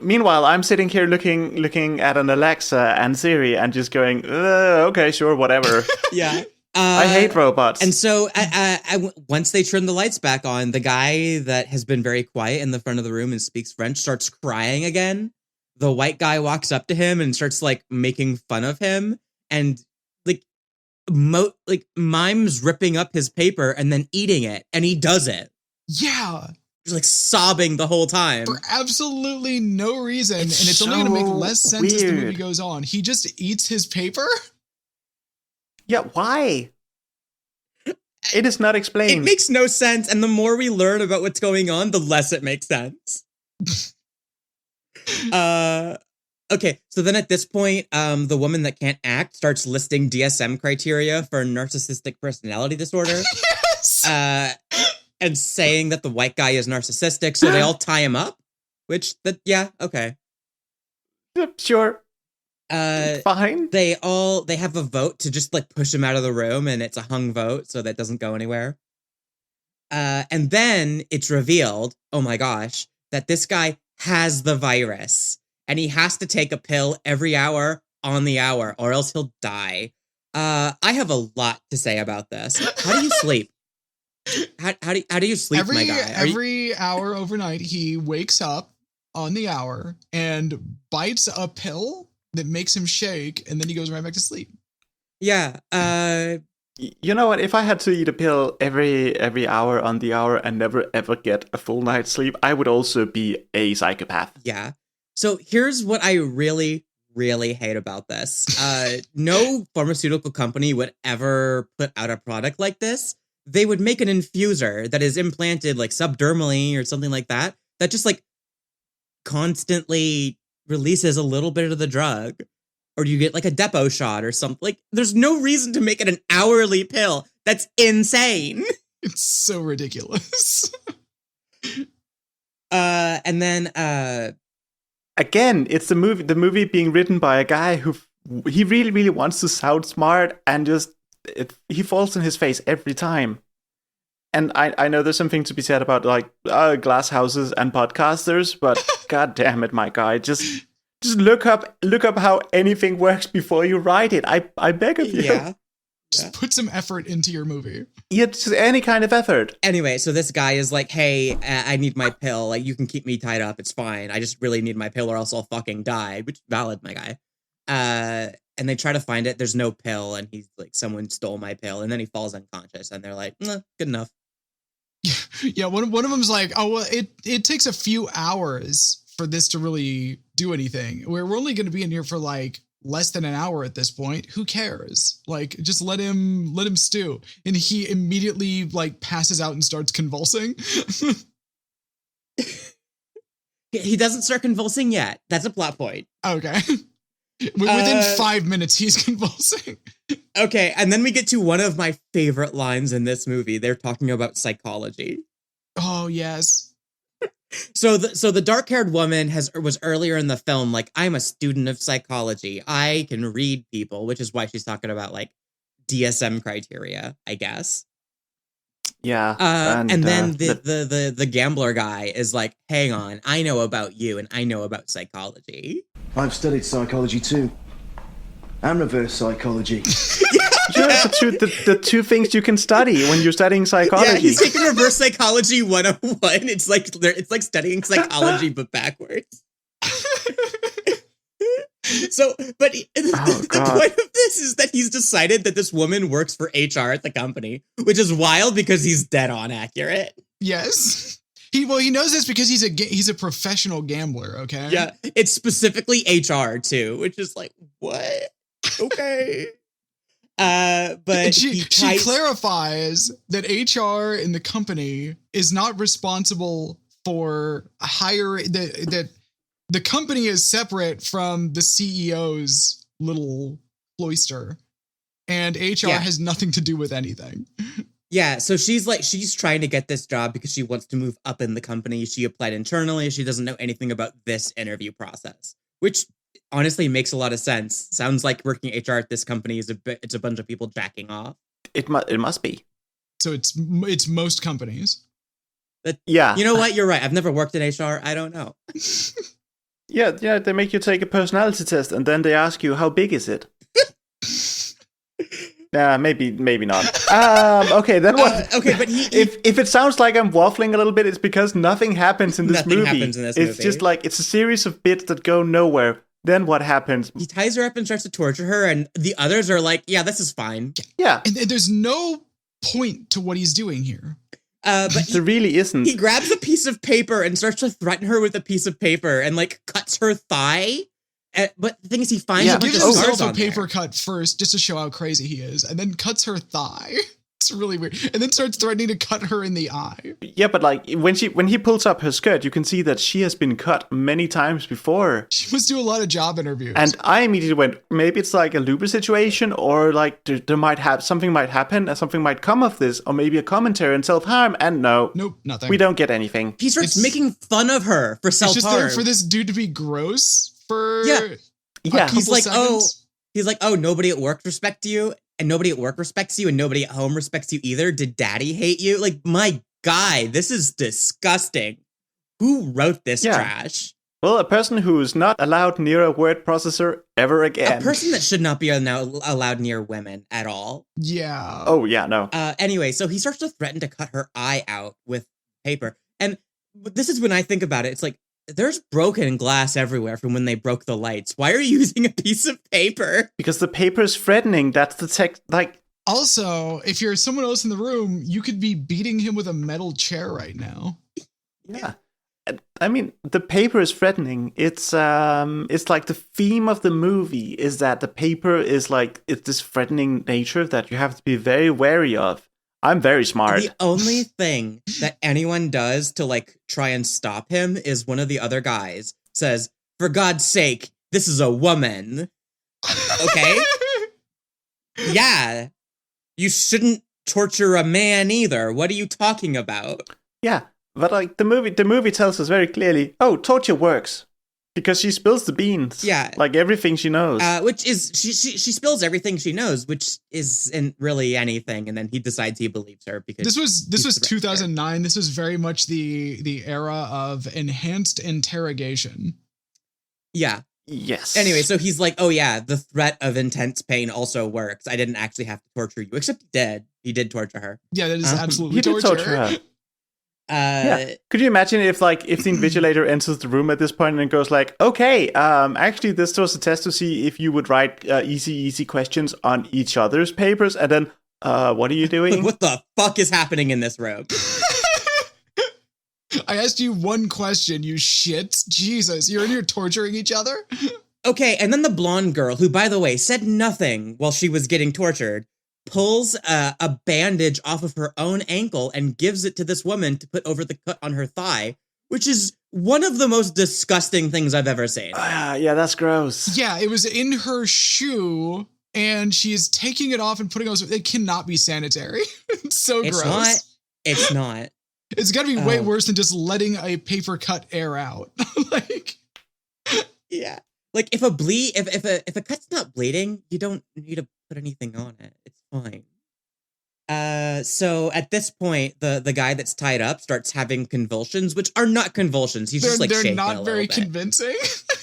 Meanwhile, I'm sitting here looking at an Alexa and Siri and just going, okay, sure, whatever. Yeah. I hate robots. And so once they turn the lights back on, the guy that has been very quiet in the front of the room and speaks French starts crying again. The white guy walks up to him and starts like making fun of him and mimes ripping up his paper and then eating it. And he does it. Yeah. He's like sobbing the whole time. For absolutely no reason. And it's only going to make less sense as the movie goes on. He just eats his paper? Yeah, why? It is not explained. It makes no sense. And the more we learn about what's going on, the less it makes sense. Okay, so then at this point, the woman that can't act starts listing DSM criteria for narcissistic personality disorder. Yes! And saying that the white guy is narcissistic, so they all tie him up. Yeah, okay. Sure. Fine. They have a vote to just like push him out of the room, and it's a hung vote, so that doesn't go anywhere. And then it's revealed, oh my gosh, that this guy has the virus, and he has to take a pill every hour on the hour, or else he'll die. I have a lot to say about this. How do you sleep? How do you sleep, my guy? Every hour overnight, he wakes up on the hour and bites a pill that makes him shake, and then he goes right back to sleep. Yeah. You know what? If I had to eat a pill every hour on the hour and never ever get a full night's sleep, I would also be a psychopath. Yeah. So here's what I really, really hate about this. No pharmaceutical company would ever put out a product like this. They would make an infuser that is implanted like subdermally or something like that just like constantly releases a little bit of the drug. Or you get like a depot shot or something. Like, there's no reason to make it an hourly pill. That's insane. It's so ridiculous. And then again, it's the movie being written by a guy who he really, really wants to sound smart, and he falls on his face every time. And I know there's something to be said about like glass houses and podcasters, but god damn it, my guy, just look up how anything works before you write it. I beg of you. Yeah. Just put some effort into your movie. Yeah, just any kind of effort. Anyway, so this guy is like, hey, I need my pill. Like, you can keep me tied up. It's fine. I just really need my pill or else I'll fucking die. Which, valid, my guy. And they try to find it. There's no pill. And he's like, someone stole my pill. And then he falls unconscious. And they're like, good enough. Yeah, one of them's like, oh, well, it takes a few hours for this to really do anything. We're only going to be in here for like less than an hour at this point. Who cares? Like, just let him stew. And he immediately like passes out and starts convulsing. He doesn't start convulsing yet. That's a plot point. Okay. Within 5 minutes, he's convulsing. Okay, and then we get to one of my favorite lines in this movie. They're talking about psychology. Oh, yes. So the dark-haired woman was earlier in the film like, I'm a student of psychology. I can read people, which is why she's talking about like DSM criteria, I guess. Yeah. And then the gambler guy is like, hang on, I know about you and I know about psychology. I've studied psychology too. And reverse psychology. Yeah, the two things you can study when you're studying psychology. Yeah, he's taking reverse psychology 101. It's like studying psychology but backwards. So, but the point of this is that he's decided that this woman works for HR at the company, which is wild because he's dead on accurate. Yes. He knows this because he's a professional gambler, okay? Yeah, it's specifically HR too, which is like, what? Okay. But she clarifies that HR in the company is not responsible for that the company is separate from the CEO's little cloister, and HR has nothing to do with anything. Yeah, so she's trying to get this job because she wants to move up in the company. She applied internally. She doesn't know anything about this interview process, which honestly makes a lot of sense. Sounds like working HR at this company is it's a bunch of people jacking off. It must be. So it's most companies. Yeah. You know what? You're right. I've never worked in HR. I don't know. Yeah, they make you take a personality test and then they ask you, how big is it? Yeah, maybe not. Okay, then what? Okay, but if it sounds like I'm waffling a little bit, it's because nothing happens in this movie. Nothing happens in this movie. It's just like, it's a series of bits that go nowhere. Then what happens? He ties her up and starts to torture her, and the others are like, yeah, this is fine. Yeah. And there's no point to what he's doing here. But there really isn't. He grabs a piece of paper and starts to threaten her with a piece of paper and like cuts her thigh. But the thing is, he finds a bunch of scars on there. Gives himself a paper cut first just to show how crazy he is, and then cuts her thigh. It's really weird. And then starts threatening to cut her in the eye. Yeah, but like when he pulls up her skirt, you can see that she has been cut many times before. She must do a lot of job interviews. And I immediately went, maybe it's like a Looper situation, or like there might have something might happen, and something might come of this, or maybe a commentary on self-harm. And no, nope, nothing. We don't get anything. He starts making fun of her for self-harm. It's just there for this dude to be gross for yeah. He's like, seconds. Nobody at work respects you, and nobody at work respects you, and nobody at home respects you either. Did daddy hate you? Like, my guy, this is disgusting. Who wrote this trash? Well, a person who is not allowed near a word processor ever again. A person that should not be allowed near women at all. Yeah. Oh, yeah, no. Anyway, so he starts to threaten to cut her eye out with paper. And this is when I think about it. It's like, there's broken glass everywhere from when they broke the lights. Why are you using a piece of paper? Because the paper is threatening. That's the text. Like, also, if you're someone else in the room, you could be beating him with a metal chair right now. Yeah. I mean, the paper is threatening. It's like the theme of the movie is that the paper is like, it's this threatening nature that you have to be very wary of. I'm very smart. The only thing that anyone does to like try and stop him is one of the other guys says, "For God's sake, this is a woman." Okay? Yeah. You shouldn't torture a man either. What are you talking about? Yeah, but like the movie tells us very clearly, oh, torture works. Because she spills the beans. Yeah. Like everything she knows. Which is, she spills everything she knows, which isn't really anything. And then he decides he believes her because this was 2009. This was very much the era of enhanced interrogation. Yeah. Yes. Anyway, so he's like, oh yeah, the threat of intense pain also works. I didn't actually have to torture you, except he did. He did torture her. Yeah, that is absolutely he did torture her. Yeah. Could you imagine if the invigilator enters the room at this point and goes like, okay, actually this was a test to see if you would write easy questions on each other's papers, and then what are you doing? What the fuck is happening in this room? I asked you one question, you shits. Jesus, you're in here torturing each other? Okay, and then the blonde girl, who by the way said nothing while she was getting tortured, pulls a bandage off of her own ankle and gives it to this woman to put over the cut on her thigh, which is one of the most disgusting things I've ever seen. Yeah, that's gross. Yeah, it was in her shoe, and she is taking it off and putting it on. It cannot be sanitary. It's so gross. It's not. It's got to be way worse than just letting a paper cut air out. Yeah. Like if a cut's not bleeding, you don't need to put anything on it. It's fine. So at this point, the guy that's tied up starts having convulsions, which are not convulsions. He's just like shaking a little bit. They're not very convincing.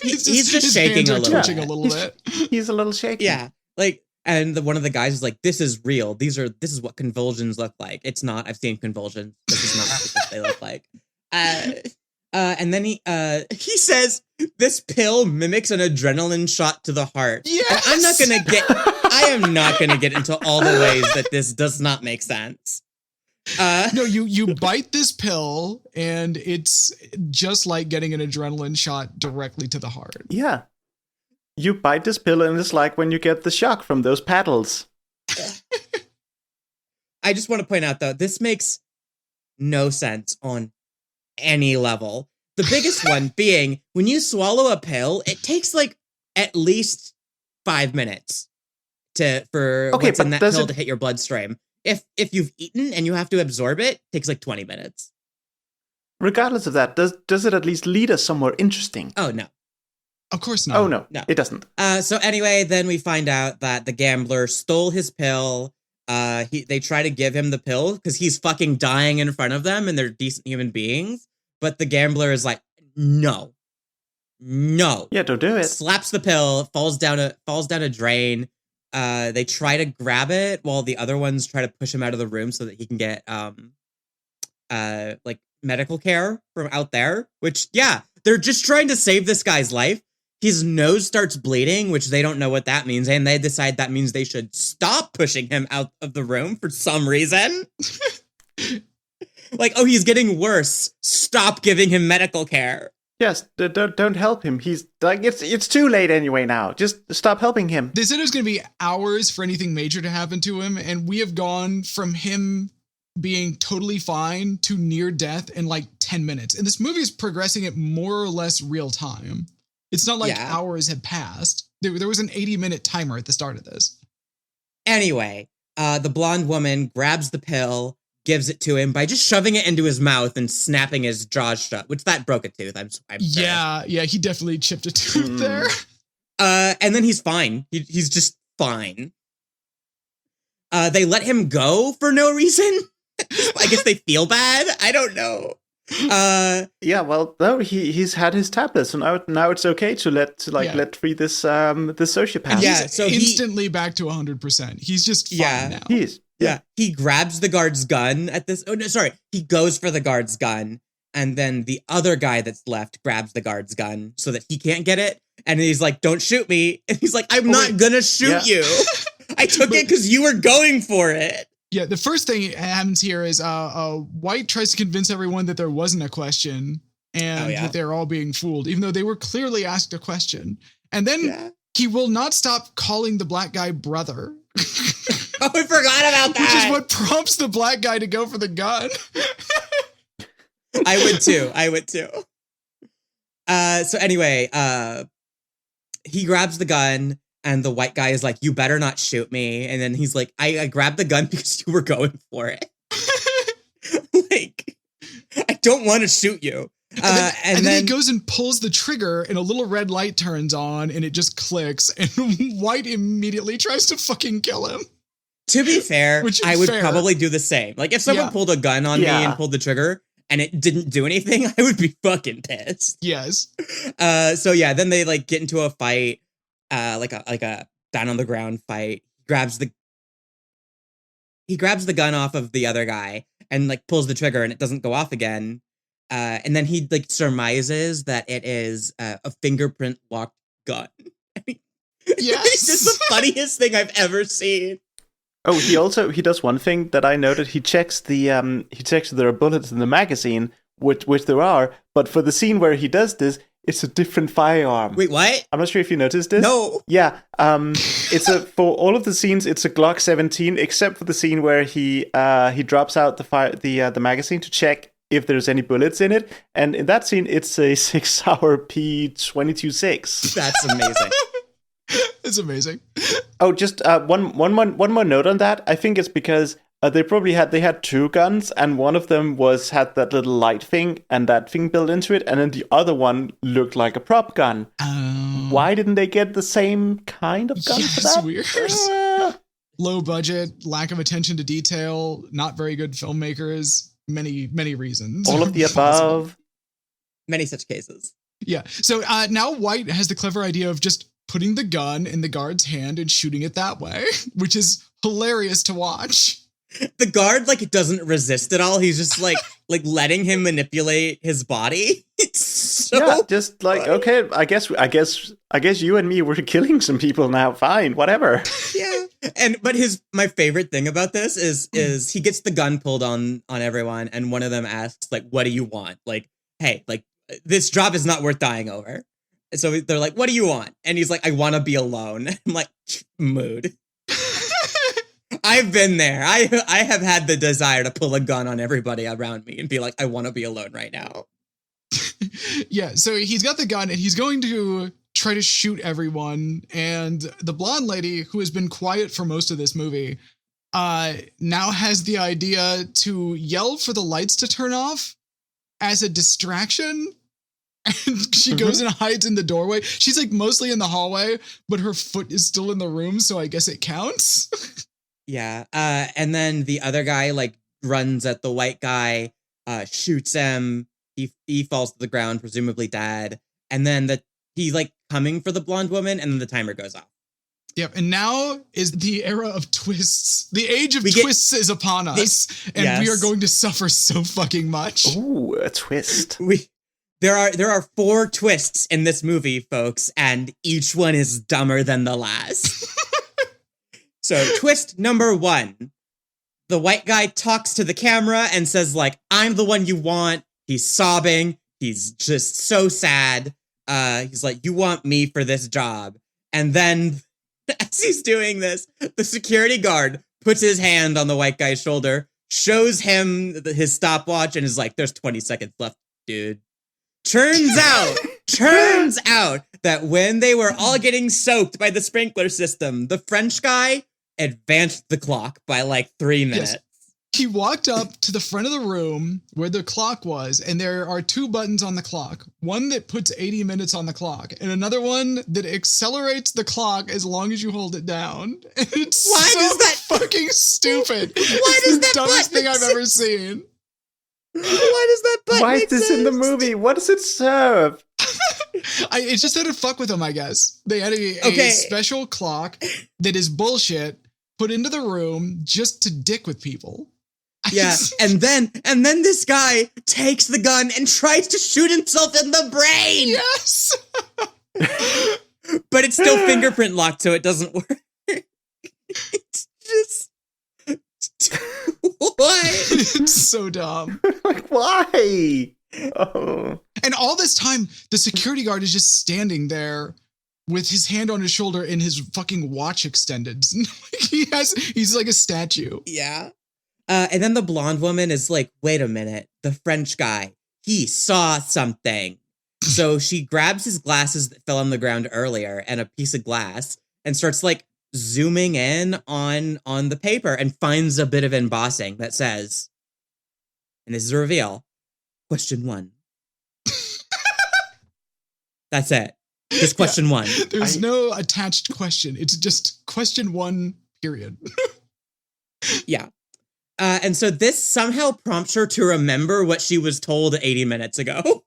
He's just shaking a little bit. Twitching a little bit. He's a little shaky. Yeah. Like, and one of the guys is like, "This is real. This is what convulsions look like. It's not. I've seen convulsions. This is not what they look like." And then he says this pill mimics an adrenaline shot to the heart. Yes! And I am not gonna get into all the ways that this does not make sense. No, you bite this pill and it's just like getting an adrenaline shot directly to the heart. Yeah. You bite this pill and it's like when you get the shock from those paddles. I just want to point out though, this makes no sense on any level. The biggest one being when you swallow a pill, it takes like at least 5 minutes for what's in that pill to hit your bloodstream. If you've eaten and you have to absorb it, it takes like 20 minutes. Regardless of that, does it at least lead us somewhere interesting? Oh no. Of course not. Oh no, it doesn't. So anyway, then we find out that the gambler stole his pill. They try to give him the pill because he's fucking dying in front of them and they're decent human beings. But the gambler is like, no. Yeah, don't do it. Slaps the pill, falls down a drain. They try to grab it while the other ones try to push him out of the room so that he can get like medical care from out there. Which, yeah, they're just trying to save this guy's life. His nose starts bleeding, which they don't know what that means. And they decide that means they should stop pushing him out of the room for some reason. Like, oh, he's getting worse. Stop giving him medical care. Yes, don't help him. He's like, it's too late anyway now. Just stop helping him. They said it was going to be hours for anything major to happen to him, and we have gone from him being totally fine to near death in like 10 minutes. And this movie is progressing at more or less real time. It's not like hours had passed. There was an 80-minute timer at the start of this. Anyway, the blonde woman grabs the pill, gives it to him by just shoving it into his mouth and snapping his jaws shut, which that broke a tooth. I'm yeah, he definitely chipped a tooth there. And then he's fine. He's just fine. They let him go for no reason. I guess they feel bad. I don't know. Yeah, well, no, he's had his tablets, so now it's okay to let free this sociopath. And he's instantly back to 100%. He's just fine now. Yeah. He grabs the guard's gun at this. Oh, no, sorry. He goes for the guard's gun. And then the other guy that's left grabs the guard's gun so that he can't get it. And he's like, don't shoot me. And he's like, I'm not going to shoot you. I took it because you were going for it. Yeah, the first thing that happens here is White tries to convince everyone that there wasn't a question and that they're all being fooled, even though they were clearly asked a question. And then he will not stop calling the black guy brother. Oh, I forgot about that. Which is what prompts the black guy to go for the gun. I would too. So anyway, he grabs the gun and the white guy is like, you better not shoot me. And then he's like, I grabbed the gun because you were going for it. Like, I don't want to shoot you. And then he goes and pulls the trigger and a little red light turns on and it just clicks and White immediately tries to fucking kill him. To be fair, I would probably do the same. Like if someone pulled a gun on me and pulled the trigger and it didn't do anything, I would be fucking pissed. Yes. So yeah, then they like get into a fight, like a down on the ground fight. He grabs the gun off of the other guy and like pulls the trigger and it doesn't go off again. And then he like surmises that it is a fingerprint locked gun. Yes. It's just the funniest thing I've ever seen. Oh, he does one thing that I noted. He checks if there are bullets in the magazine, which there are. But for the scene where he does this, it's a different firearm. Wait, what? I'm not sure if you noticed this. No. Yeah. For all of the scenes, it's a Glock 17, except for the scene where he drops out the magazine to check if there's any bullets in it. And in that scene, it's a 6-hour P22.6. That's amazing. It's amazing. Oh, just one more note on that. I think it's because they had two guns, and one of them had that little light thing and that thing built into it, and then the other one looked like a prop gun. Why didn't they get the same kind of gun for that? Weird. Low budget, lack of attention to detail, not very good filmmakers. Many reasons. All of the above. Many such cases. Yeah. So now White has the clever idea of just putting the gun in the guard's hand and shooting it that way, which is hilarious to watch. The guard like doesn't resist at all. He's just like letting him manipulate his body. It's so just like, okay, I guess you and me were killing some people now. Fine, whatever. Yeah. But my favorite thing about this is he gets the gun pulled on everyone, and one of them asks like, "What do you want?" Like, hey, like this job is not worth dying over. And so they're like, "What do you want?" And he's like, "I want to be alone." I'm like, mood. I've been there. I have had the desire to pull a gun on everybody around me and be like, I want to be alone right now. Yeah, so he's got the gun and he's going to try to shoot everyone. And the blonde lady, who has been quiet for most of this movie, now has the idea to yell for the lights to turn off as a distraction. And she goes and hides in the doorway. She's like mostly in the hallway, but her foot is still in the room, so I guess it counts. Yeah. And then the other guy like runs at the white guy, shoots him. He falls to the ground, presumably dead. And then he's like coming for the blonde woman, and then the timer goes off. Yep. And now is the era of twists. The age of twists is upon us, and we are going to suffer so fucking much. Ooh, a twist. There are 4 twists in this movie, folks, and each one is dumber than the last. So twist number 1, the white guy talks to the camera and says like, I'm the one you want. He's sobbing. He's just so sad. He's like, you want me for this job. And then as he's doing this, the security guard puts his hand on the white guy's shoulder, shows him his stopwatch, and is like, there's 20 seconds left, dude. Turns out that when they were all getting soaked by the sprinkler system, the French guy advanced the clock by like 3 minutes. Yes. He walked up to the front of the room where the clock was, and there are 2 buttons on the clock. One that puts 80 minutes on the clock, and another one that accelerates the clock as long as you hold it down. And it's fucking stupid. It's the dumbest thing I've ever seen. Why does that button Why is this in the movie? What does it serve? It's just that to fuck with them, I guess. They had a special clock that is bullshit put into the room just to dick with people. Yeah, and then this guy takes the gun and tries to shoot himself in the brain. Yes. But it's still fingerprint locked, so it doesn't work. It's just why? It's so dumb. Like, why? Oh. And all this time, the security guard is just standing there with his hand on his shoulder and his fucking watch extended. He's like a statue. Yeah. And then the blonde woman is like, wait a minute, the French guy, he saw something. So she grabs his glasses that fell on the ground earlier and a piece of glass and starts like zooming in on the paper and finds a bit of embossing that says, and this is a reveal, question 1. That's it. Just question 1. There's no attached question. It's just question 1, period. Yeah. And so this somehow prompts her to remember what she was told 80 minutes ago.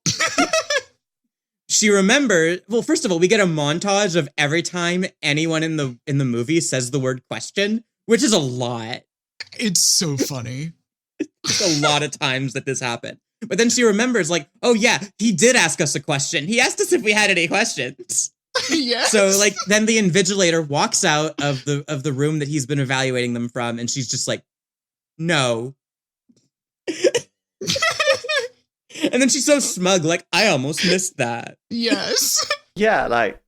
She remembered, well, first of all, we get a montage of every time anyone in the movie says the word question, which is a lot. It's so funny. It's a lot of times that this happened. But then she remembers like, oh yeah, he did ask us a question. He asked us if we had any questions. Yes. So like then the invigilator walks out of the room that he's been evaluating them from, and she's just like, no. And then she's so smug, like, I almost missed that. Yes. Yeah, like.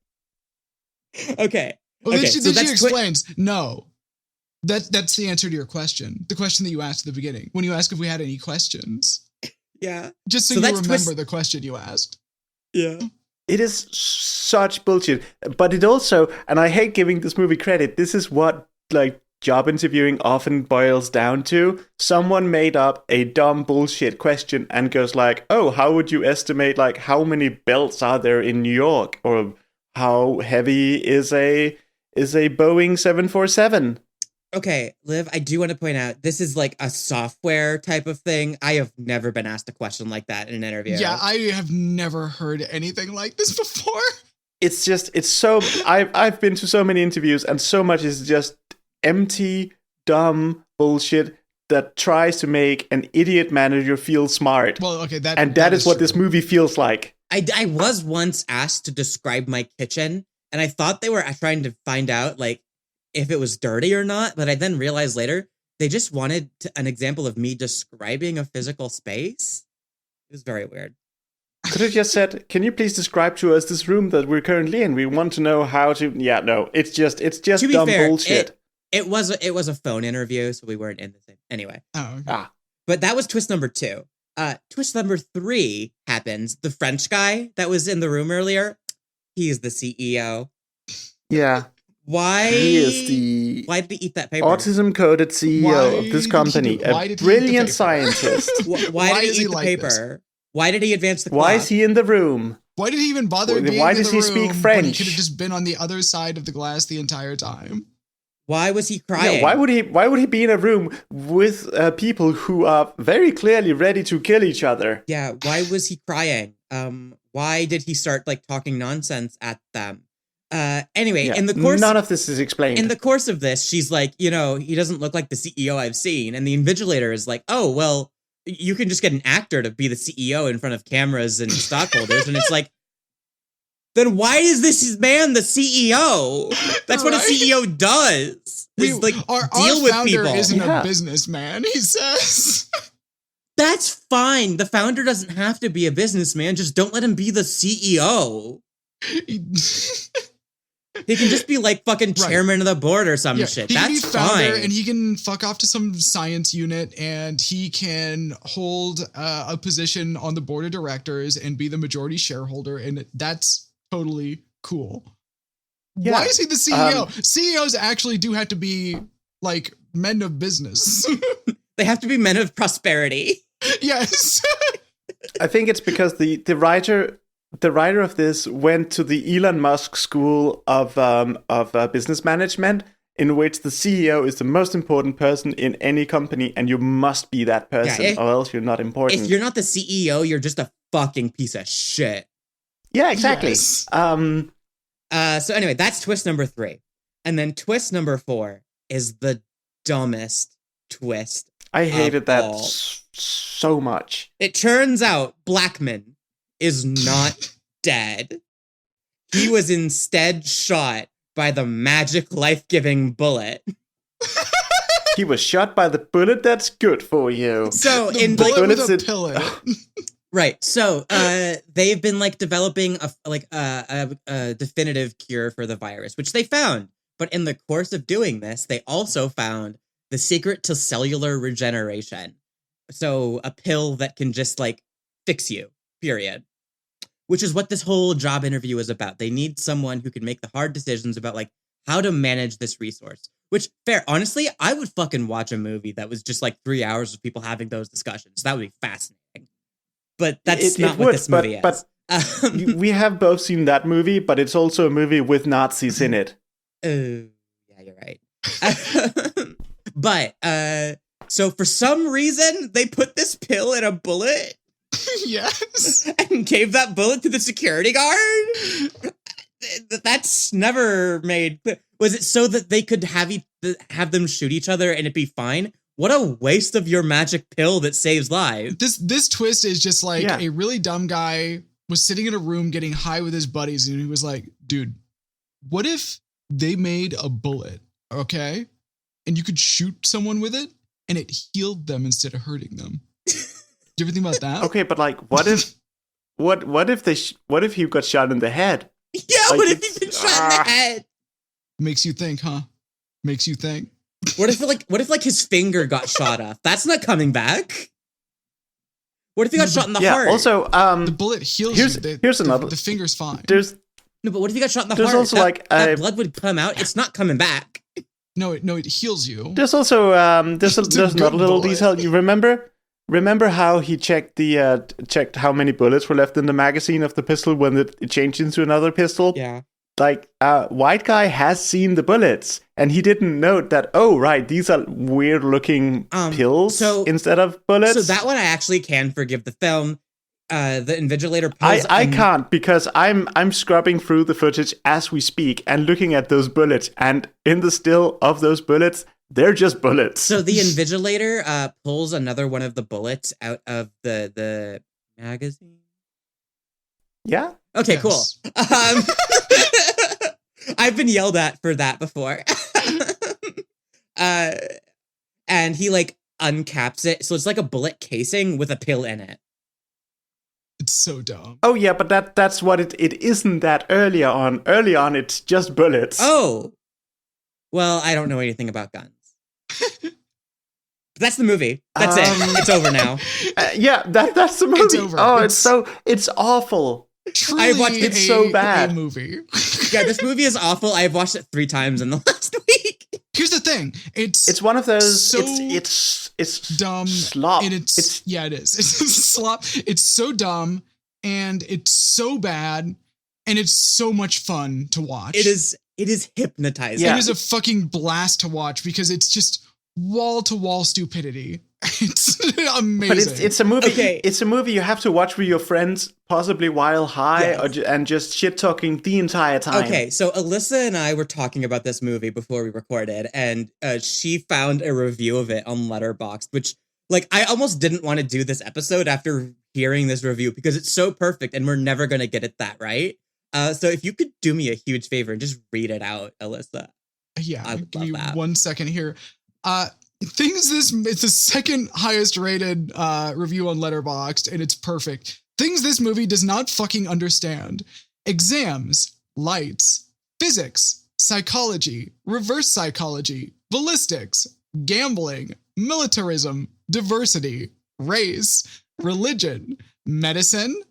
Okay. Well, okay, then she that's explains, no. That's the answer to your question. The question that you asked at the beginning. When you ask if we had any questions. Yeah. Just so you remember the question you asked. Yeah. It is such bullshit. But it also, and I hate giving this movie credit, this is what, like, job interviewing often boils down to. Someone made up a dumb bullshit question and goes like, oh, how would you estimate, like, how many belts are there in New York? Or how heavy is a Boeing 747? Okay, Liv, I do want to point out, this is like a software type of thing. I have never been asked a question like that in an interview. Yeah, I have never heard anything like this before. It's just, it's so, I've been to so many interviews and so much is just empty, dumb bullshit that tries to make an idiot manager feel smart. Well, okay, that is what true. this movie feels like. I was once asked to describe my kitchen, and I thought they were trying to find out, like, if it was dirty or not, but I then realized later they just wanted an example of me describing a physical space. It was very weird. Could have just said, can you please describe to us this room that we're currently in? We want to know how to... Yeah, no, it's just dumb bullshit. It was a phone interview, so we weren't in the same... Anyway. Oh, okay. But that was twist number 2. Twist number 3 happens. The French guy that was in the room earlier, he is the CEO. Yeah. Why? Why did he eat that paper? Autism-coded CEO of this company. A brilliant scientist. Why did he eat the paper? Why did he advance the clock? Why is he in the room? Why did he even bother being Why in the does room? he speak French? He could have just been on the other side of the glass the entire time. Why was he crying? Yeah, why would he be in a room with people who are very clearly ready to kill each other? Yeah, why was he crying? Why did he start like talking nonsense at them? Anyway, Yeah, in the course, none of this is explained. in the course of this, she's like, he doesn't look like the CEO I've seen. And the invigilator is like, oh, well, you can just get an actor to be the CEO in front of cameras and stockholders. And it's like, then why is this man the CEO? That's what a CEO does. Is like Our deal with founder people. isn't a businessman, he says. That's fine. The founder doesn't have to be a businessman. Just don't let him be the CEO. He can just be like fucking chairman of the board or some shit. He can That's be founder, fine. and he can fuck off to some science unit, and he can hold a position on the board of directors and be the majority shareholder, and that's totally cool. Yeah. Why is he the CEO? CEOs actually do have to be like men of business. They have to be men of prosperity. Yes. I think it's because the writer of this went to the Elon Musk school of business management, in which the CEO is the most important person in any company, and you must be that person, or else you're not important. If you're not the CEO, you're just a fucking piece of shit. Yeah, exactly. Yes. So anyway, that's twist number 3. And then twist number 4 is the dumbest twist. I hated that all. so much. It turns out Blackman is not dead. He was instead shot by the magic life-giving bullet. He was shot by the bullet that's good for you. So The in bullet like, with a pill in it. right, so they've been like developing a definitive cure for the virus, which they found. But in the course of doing this, they also found the secret to cellular regeneration. So a pill that can just like fix you, period. Which is what this whole job interview is about. They need someone who can make the hard decisions about like how to manage this resource. Which, fair, honestly, I would fucking watch a movie that was just like 3 hours of people having those discussions. That would be fascinating. But that's not what this movie is. But we have both seen that movie, but it's also a movie with Nazis in it. Oh, yeah, you're right. But, so for some reason, they put this pill in a bullet. Yes. And gave that bullet to the security guard? That's never made clear. Was it so that they could have them shoot each other and it'd be fine? What a waste of your magic pill that saves lives. This twist is just like a really dumb guy was sitting in a room getting high with his buddies, and he was like, dude, what if they made a bullet, okay? And you could shoot someone with it and it healed them instead of hurting them. Do you ever think about that? Okay, but like, what if he got shot in the head? Yeah, Like, what if he's been shot in the head? Makes you think, huh? Makes you think. What if his finger got shot off? That's not coming back. What if he got shot in the heart? Also, The bullet heals you. Here's another. The finger's fine. No, but what if he got shot in the There's heart? also that blood would come out. It's not coming back. No, it heals you. There's also there's another little bullet. detail. You remember how he checked how many bullets were left in the magazine of the pistol when it changed into another pistol? Yeah. Like, white guy has seen the bullets, and he didn't note that, oh, right, these are weird-looking pills instead of bullets. So that one I actually can forgive the film. The invigilator pills... I can't, because I'm scrubbing through the footage as we speak and looking at those bullets, and in the still of those bullets, they're just bullets. So the invigilator pulls another one of the bullets out of the magazine? Yeah? Okay, Yes. cool. I've been yelled at for that before. And he like uncaps it. So it's like a bullet casing with a pill in it. It's so dumb. Oh, yeah, but that's what it isn't that early on. Early on, it's just bullets. Oh. Well, I don't know anything about guns. That's the movie. That's it. It's over now. Yeah, that's the movie. It's over. Oh, it's awful. Truly I watched it so bad. A movie. Yeah, this movie is awful. I've watched it 3 times in the last week. Here's the thing. It's one of those. so it's dumb. slop. And it is. It's slop. It's so dumb, and it's so bad, and it's so much fun to watch. It is hypnotizing. Yeah. It is a fucking blast to watch because it's just wall-to-wall stupidity. It's amazing. But it's a movie. Okay. It's a movie you have to watch with your friends, possibly while high, and just shit talking the entire time. Okay, so Elissa and I were talking about this movie before we recorded, and she found a review of it on Letterboxd, which, like, I almost didn't want to do this episode after hearing this review because it's so perfect, and we're never going to get it that right. So if you could do me a huge favor and just read it out, Elissa. Yeah, I would give love me that. 1 second here. It's the second highest rated review on Letterboxd, and it's perfect. Things this movie does not fucking understand. Exams, lights, physics, psychology, reverse psychology, ballistics, gambling, militarism, diversity, race, religion, medicine,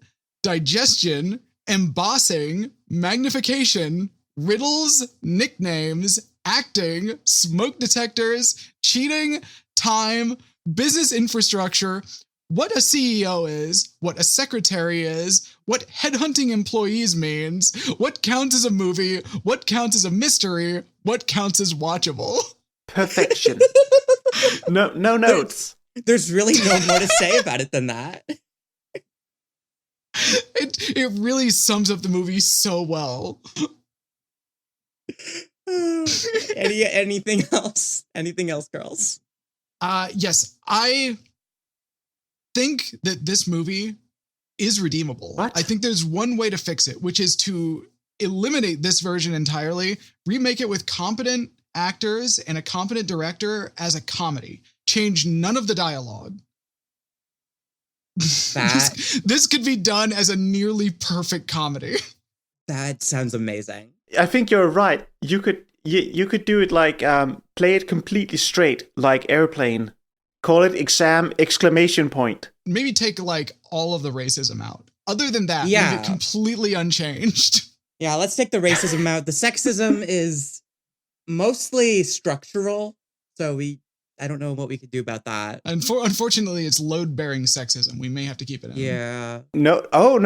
digestion, embossing, magnification, riddles, nicknames, acting, smoke detectors, cheating, time, business infrastructure, what a CEO is, what a secretary is, what headhunting employees means, what counts as a movie, what counts as a mystery, what counts as watchable. Perfection. No notes. There's really no more to say about it than that. It really sums up the movie so well. Anything else? Anything else, girls? Yes, I think that this movie is redeemable. What? I think there's one way to fix it, which is to eliminate this version entirely, remake it with competent actors and a competent director as a comedy. Change none of the dialogue. This could be done as a nearly perfect comedy. That sounds amazing. I think you're right. You could do it like play it completely straight, like Airplane. Call it exam exclamation point. Maybe take like all of the racism out. Other than that, Yeah. leave it completely unchanged. Yeah, let's take the racism out. The sexism is mostly structural, so I don't know what we could do about that. Unfortunately, it's load-bearing sexism. We may have to keep it in. Yeah. No. Au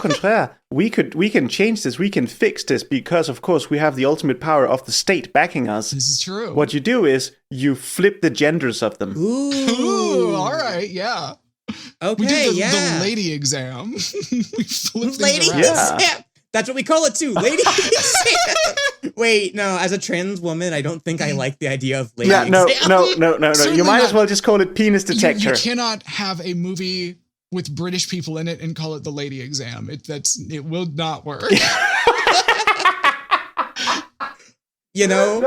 contraire. We can change this. We can fix this because, of course, we have the ultimate power of the state backing us. This is true. What you do is you flip the genders of them. Ooh. All right, yeah. Okay, We did yeah. the lady exam. We flipped things Lady around. Yeah. exam. That's what we call it too. Lady exam. Wait, no. As a trans woman, I don't think I like the idea of lady Yeah, no. exam. You Certainly might not. as well just call it penis detector. You cannot have a movie with British people in it and call it the lady exam. It will not work. You know,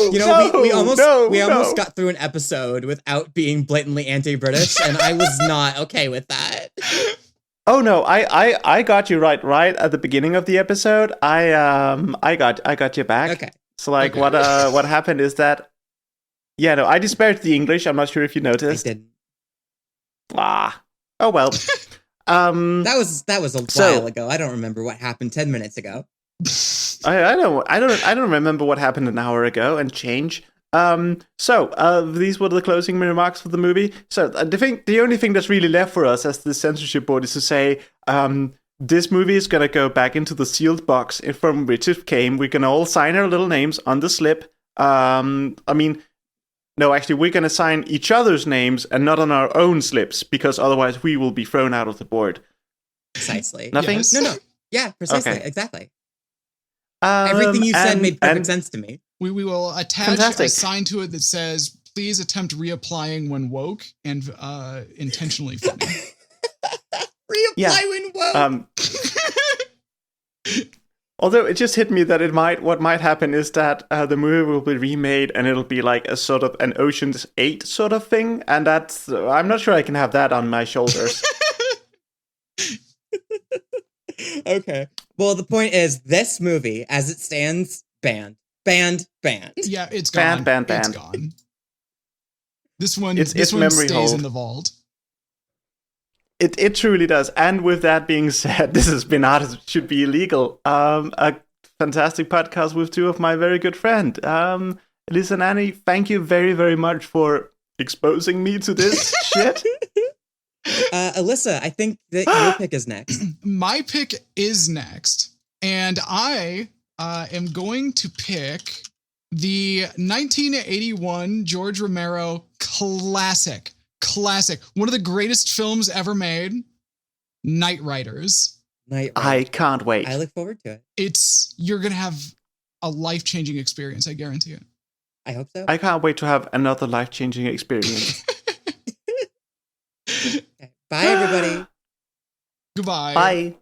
we almost got through an episode without being blatantly anti-British, and I was not okay with that. Oh no, I got you right at the beginning of the episode. I got you back. Okay. So like Okay. what happened is that I disparaged the English. I'm not sure if you I noticed. didn't. Oh well. That was a So- while ago. I don't remember what happened 10 minutes ago. I don't remember what happened an hour ago and change. These were the closing remarks for the movie. So I think the only thing that's really left for us as the censorship board is to say, this movie is gonna go back into the sealed box from which it came. We can all sign our little names on the slip. No, actually, we're gonna sign each other's names and not on our own slips because otherwise we will be thrown out of the board. Precisely. Nothing. Yes. No. Yeah, precisely. Okay. Exactly. Everything you said made perfect sense to me. We will attach Fantastic. a sign to it that says, please attempt reapplying when woke and intentionally funny. Reapply Yeah. when woke. Although it just hit me that what might happen is that the movie will be remade and it'll be like a sort of an Ocean's 8 sort of thing, and I'm not sure I can have that on my shoulders. Okay. Well, the point is, this movie, as it stands, banned. Yeah, it's gone. Banned. It's gone. This one, It's this one memory stays hold. in the vault. It truly does. And with that being said, this has been Art Should Be Illegal, a fantastic podcast with two of my very good friends. Elissa and Annie, thank you very, very much for exposing me to this shit. Elissa, I think that your pick is next. My pick is next, and I am going to pick the 1981 George Romero classic, one of the greatest films ever made, Night Riders. Night I Ride. can't wait. I look forward to it. You're gonna have a life-changing experience, I guarantee it. I hope so. I can't wait to have another life-changing experience. Okay. Bye, everybody. Goodbye. Bye.